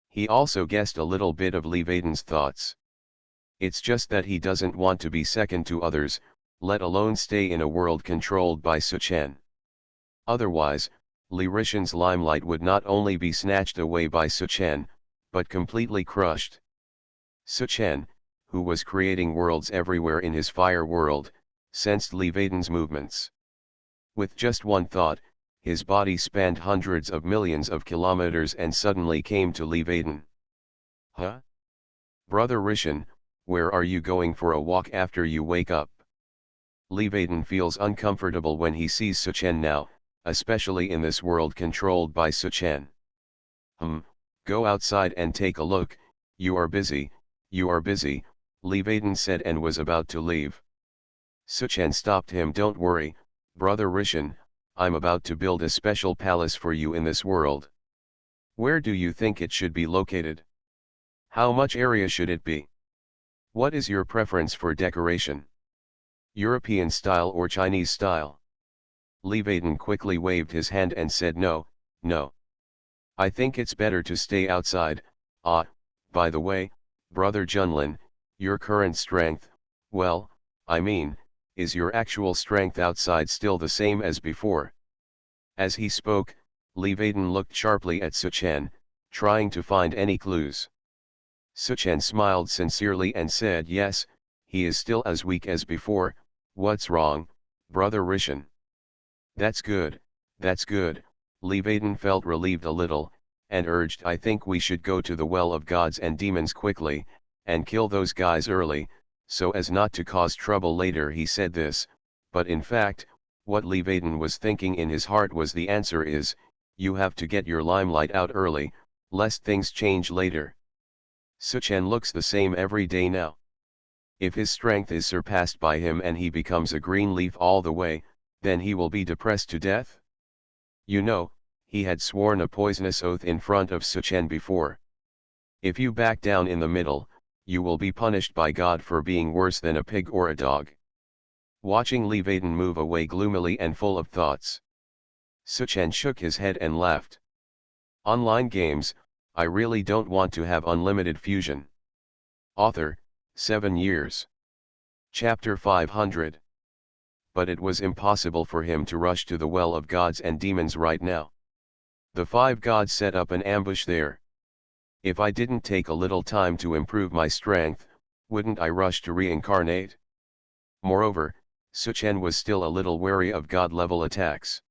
He also guessed a little bit of Li Vaden's thoughts. It's just that he doesn't want to be second to others, let alone stay in a world controlled by Suchen. Otherwise, Li Rishan's limelight would not only be snatched away by Suchen, but completely crushed. Suchen, who was creating worlds everywhere in his fire world, sensed Li Vaden's movements. With just one thought, his body spanned hundreds of millions of kilometers and suddenly came to Li Vaden. Huh? Brother Rishan, where are you going for a walk after you wake up? Li Vaden feels uncomfortable when he sees Suchen now, especially in this world controlled by Suchen. Go outside and take a look. You are busy, Li Vaden said and was about to leave. Suchen stopped him. Don't worry, Brother Rishan, I'm about to build a special palace for you in this world. Where do you think it should be located? How much area should it be? What is your preference for decoration? European style or Chinese style? Li Vaden quickly waved his hand and said no. I think it's better to stay outside. By the way, Brother Junlin, your current strength, well, I mean, is your actual strength outside still the same as before? As he spoke, Li Vaden looked sharply at Suchen, trying to find any clues. Suchen smiled sincerely and said yes, he is still as weak as before. What's wrong, Brother Rishan. That's good, that's good. Levaden felt relieved a little, and urged, I think we should go to the well of gods and demons quickly, and kill those guys early, so as not to cause trouble later. He said this, but in fact, what Levaden was thinking in his heart was the answer is, you have to get your limelight out early, lest things change later. Suchen looks the same every day now. If his strength is surpassed by him and he becomes a green leaf all the way, then he will be depressed to death. You know, he had sworn a poisonous oath in front of Suchen before. If you back down in the middle, you will be punished by God for being worse than a pig or a dog. Watching Levaden move away gloomily and full of thoughts, Suchen shook his head and laughed. Online games, I really don't want to have unlimited fusion. Author, 7 years. Chapter 500. But it was impossible for him to rush to the well of gods and demons right now. The 5 gods set up an ambush there. If I didn't take a little time to improve my strength, wouldn't I rush to reincarnate? Moreover, Suchen was still a little wary of god-level attacks.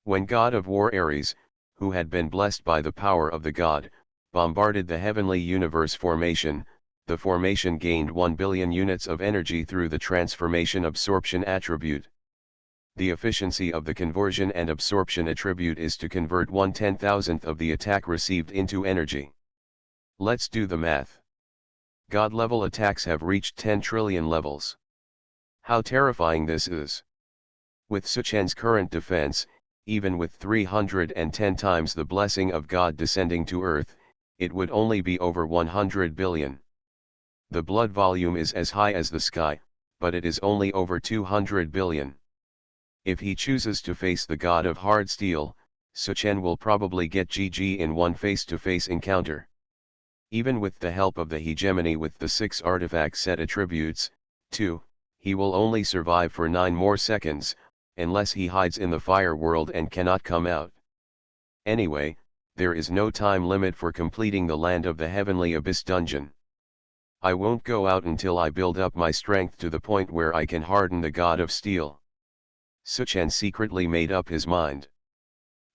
When God of War Ares, who had been blessed by the power of the god, bombarded the heavenly universe formation, the formation gained 1 billion units of energy through the transformation absorption attribute. The efficiency of the conversion and absorption attribute is to convert 1/10,000th of the attack received into energy. Let's do the math. God-level attacks have reached 10 trillion levels. How terrifying this is. With Suchen's current defense, even with 310 times the blessing of God descending to earth, it would only be over 100 billion. The blood volume is as high as the sky, but it is only over 200 billion. If he chooses to face the god of hard steel, Suchen will probably get GG in one face-to-face encounter. Even with the help of the hegemony with the 6 artifact set attributes, too, he will only survive for 9 more seconds, unless he hides in the fire world and cannot come out. Anyway, there is no time limit for completing the Land of the Heavenly Abyss dungeon. I won't go out until I build up my strength to the point where I can harden the god of steel. Suchen secretly made up his mind.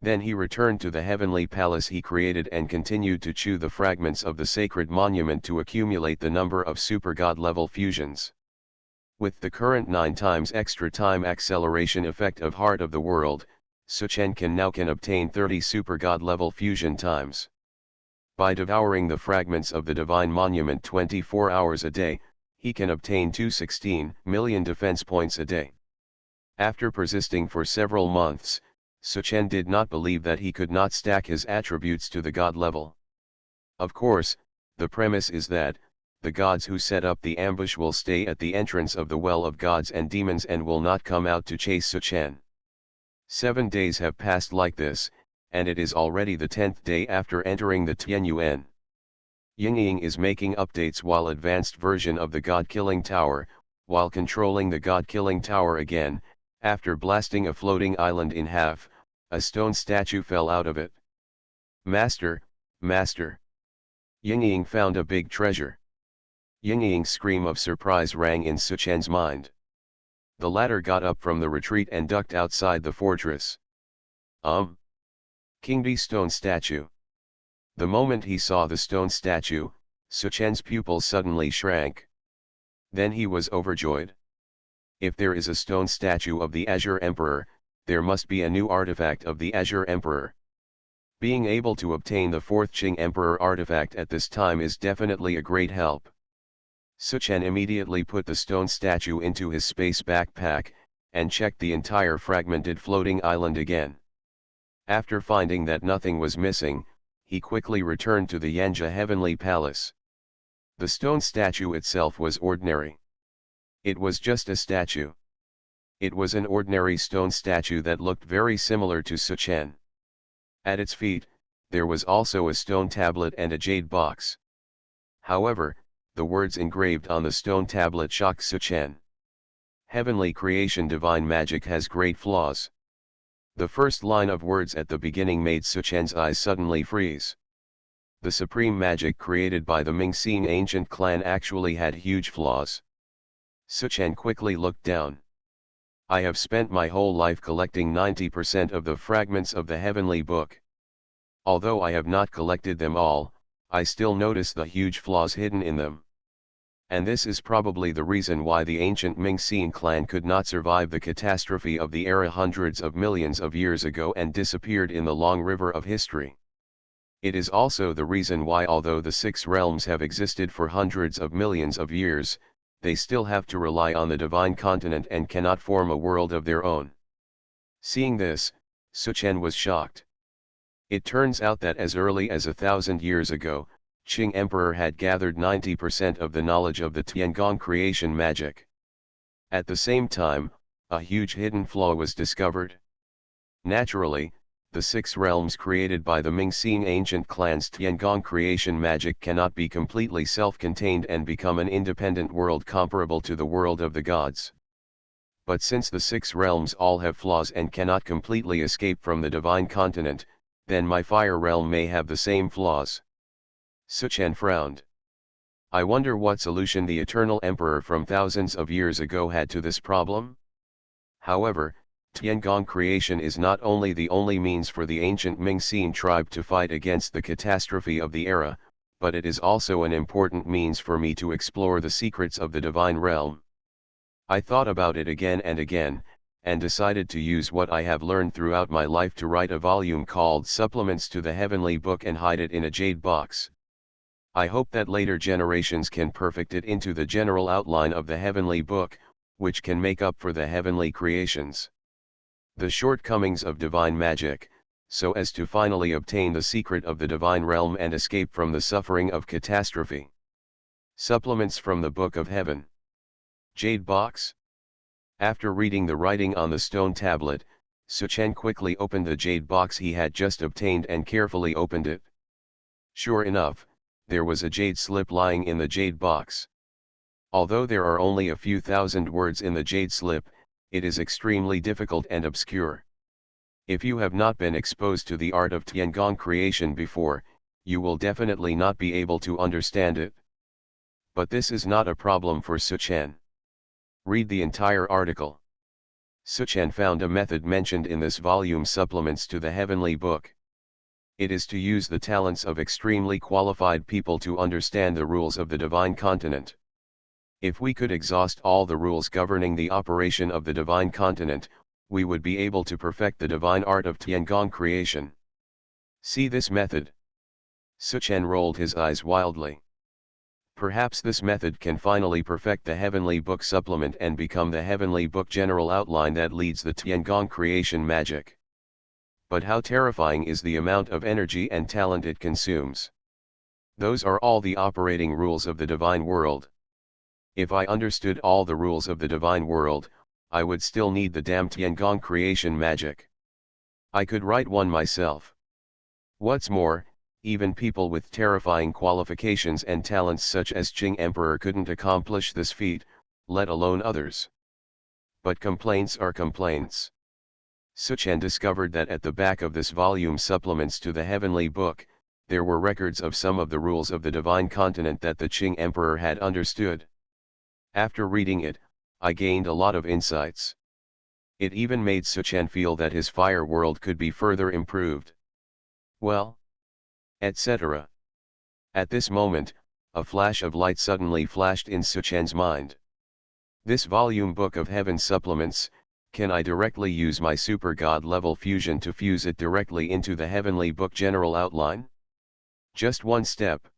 Then he returned to the heavenly palace he created and continued to chew the fragments of the sacred monument to accumulate the number of super god level fusions. With the current 9 times extra time acceleration effect of Heart of the World, Suchen can obtain 30 super god level fusion times. By devouring the fragments of the divine monument 24 hours a day, he can obtain 216 million defense points a day. After persisting for several months, Suchen did not believe that he could not stack his attributes to the god level. Of course, the premise is that, the gods who set up the ambush will stay at the entrance of the well of gods and demons and will not come out to chase Suchen. 7 days have passed like this, and it is already the 10th day after entering the Tianyuan. Yingying is making updates while advanced version of the God-Killing Tower, while controlling the God-Killing Tower again, after blasting a floating island in half, a stone statue fell out of it. Master, Master! Yingying found a big treasure. Yingying's scream of surprise rang in Suchen's mind. The latter got up from the retreat and ducked outside the fortress. Kingdi stone statue. The moment he saw the stone statue, Suchen's pupils suddenly shrank. Then he was overjoyed. If there is a stone statue of the Azure Emperor, there must be a new artifact of the Azure Emperor. Being able to obtain the 4th Qing Emperor artifact at this time is definitely a great help. Suchen immediately put the stone statue into his space backpack, and checked the entire fragmented floating island again. After finding that nothing was missing, he quickly returned to the Yanja Heavenly Palace. The stone statue itself was ordinary. It was just a statue. It was an ordinary stone statue that looked very similar to Suchen. At its feet, there was also a stone tablet and a jade box. However, the words engraved on the stone tablet shocked Suchen. Heavenly creation divine magic has great flaws. The first line of words at the beginning made Suchen's eyes suddenly freeze. The supreme magic created by the Mingxing ancient clan actually had huge flaws. Suchen quickly looked down. I have spent my whole life collecting 90% of the fragments of the heavenly book. Although I have not collected them all, I still notice the huge flaws hidden in them. And this is probably the reason why the ancient Ming-Xian clan could not survive the catastrophe of the era hundreds of millions of years ago and disappeared in the long river of history. It is also the reason why, although the six realms have existed for hundreds of millions of years, they still have to rely on the divine continent and cannot form a world of their own. Seeing this, Suchen was shocked. It turns out that as early as 1,000 years ago, Qing Emperor had gathered 90% of the knowledge of the Tiangong creation magic. At the same time, a huge hidden flaw was discovered. Naturally, the six realms created by the Ming-Xian ancient clan's Tiangong creation magic cannot be completely self-contained and become an independent world comparable to the world of the gods. But since the six realms all have flaws and cannot completely escape from the divine continent, then my fire realm may have the same flaws. Suchen frowned. I wonder what solution the eternal emperor from thousands of years ago had to this problem? However, Tiangong creation is not only the only means for the ancient Ming-Xian tribe to fight against the catastrophe of the era, but it is also an important means for me to explore the secrets of the divine realm. I thought about it again and again, and decided to use what I have learned throughout my life to write a volume called Supplements to the Heavenly Book and hide it in a jade box. I hope that later generations can perfect it into the general outline of the heavenly book, which can make up for the heavenly creations, the shortcomings of divine magic, so as to finally obtain the secret of the divine realm and escape from the suffering of catastrophe. Supplements from the Book of Heaven. Jade Box. After reading the writing on the stone tablet, Suchen quickly opened the jade box he had just obtained and carefully opened it. Sure enough, there was a jade slip lying in the jade box. Although there are only a few thousand words in the jade slip, it is extremely difficult and obscure. If you have not been exposed to the art of Tiangong creation before, you will definitely not be able to understand it. But this is not a problem for Suchen. Read the entire article. Suchen found a method mentioned in this volume, Supplements to the Heavenly Book. It is to use the talents of extremely qualified people to understand the rules of the divine continent. If we could exhaust all the rules governing the operation of the divine continent, we would be able to perfect the divine art of Tiangong creation. See this method. Suchen rolled his eyes wildly. Perhaps this method can finally perfect the heavenly book supplement and become the heavenly book general outline that leads the Tiangong creation magic. But how terrifying is the amount of energy and talent it consumes. Those are all the operating rules of the divine world. If I understood all the rules of the divine world, I would still need the damn Tiangong creation magic. I could write one myself. What's more, even people with terrifying qualifications and talents such as Qing Emperor couldn't accomplish this feat, let alone others. But complaints are complaints. Suchen discovered that at the back of this volume, Supplements to the Heavenly Book, there were records of some of the rules of the divine continent that the Qing Emperor had understood. After reading it, I gained a lot of insights. It even made Suchen feel that his fire world could be further improved. Well, etc. At this moment, a flash of light suddenly flashed in Suchen's mind. This volume Book of Heaven Supplements, can I directly use my super god level fusion to fuse it directly into the heavenly book general outline? Just one step.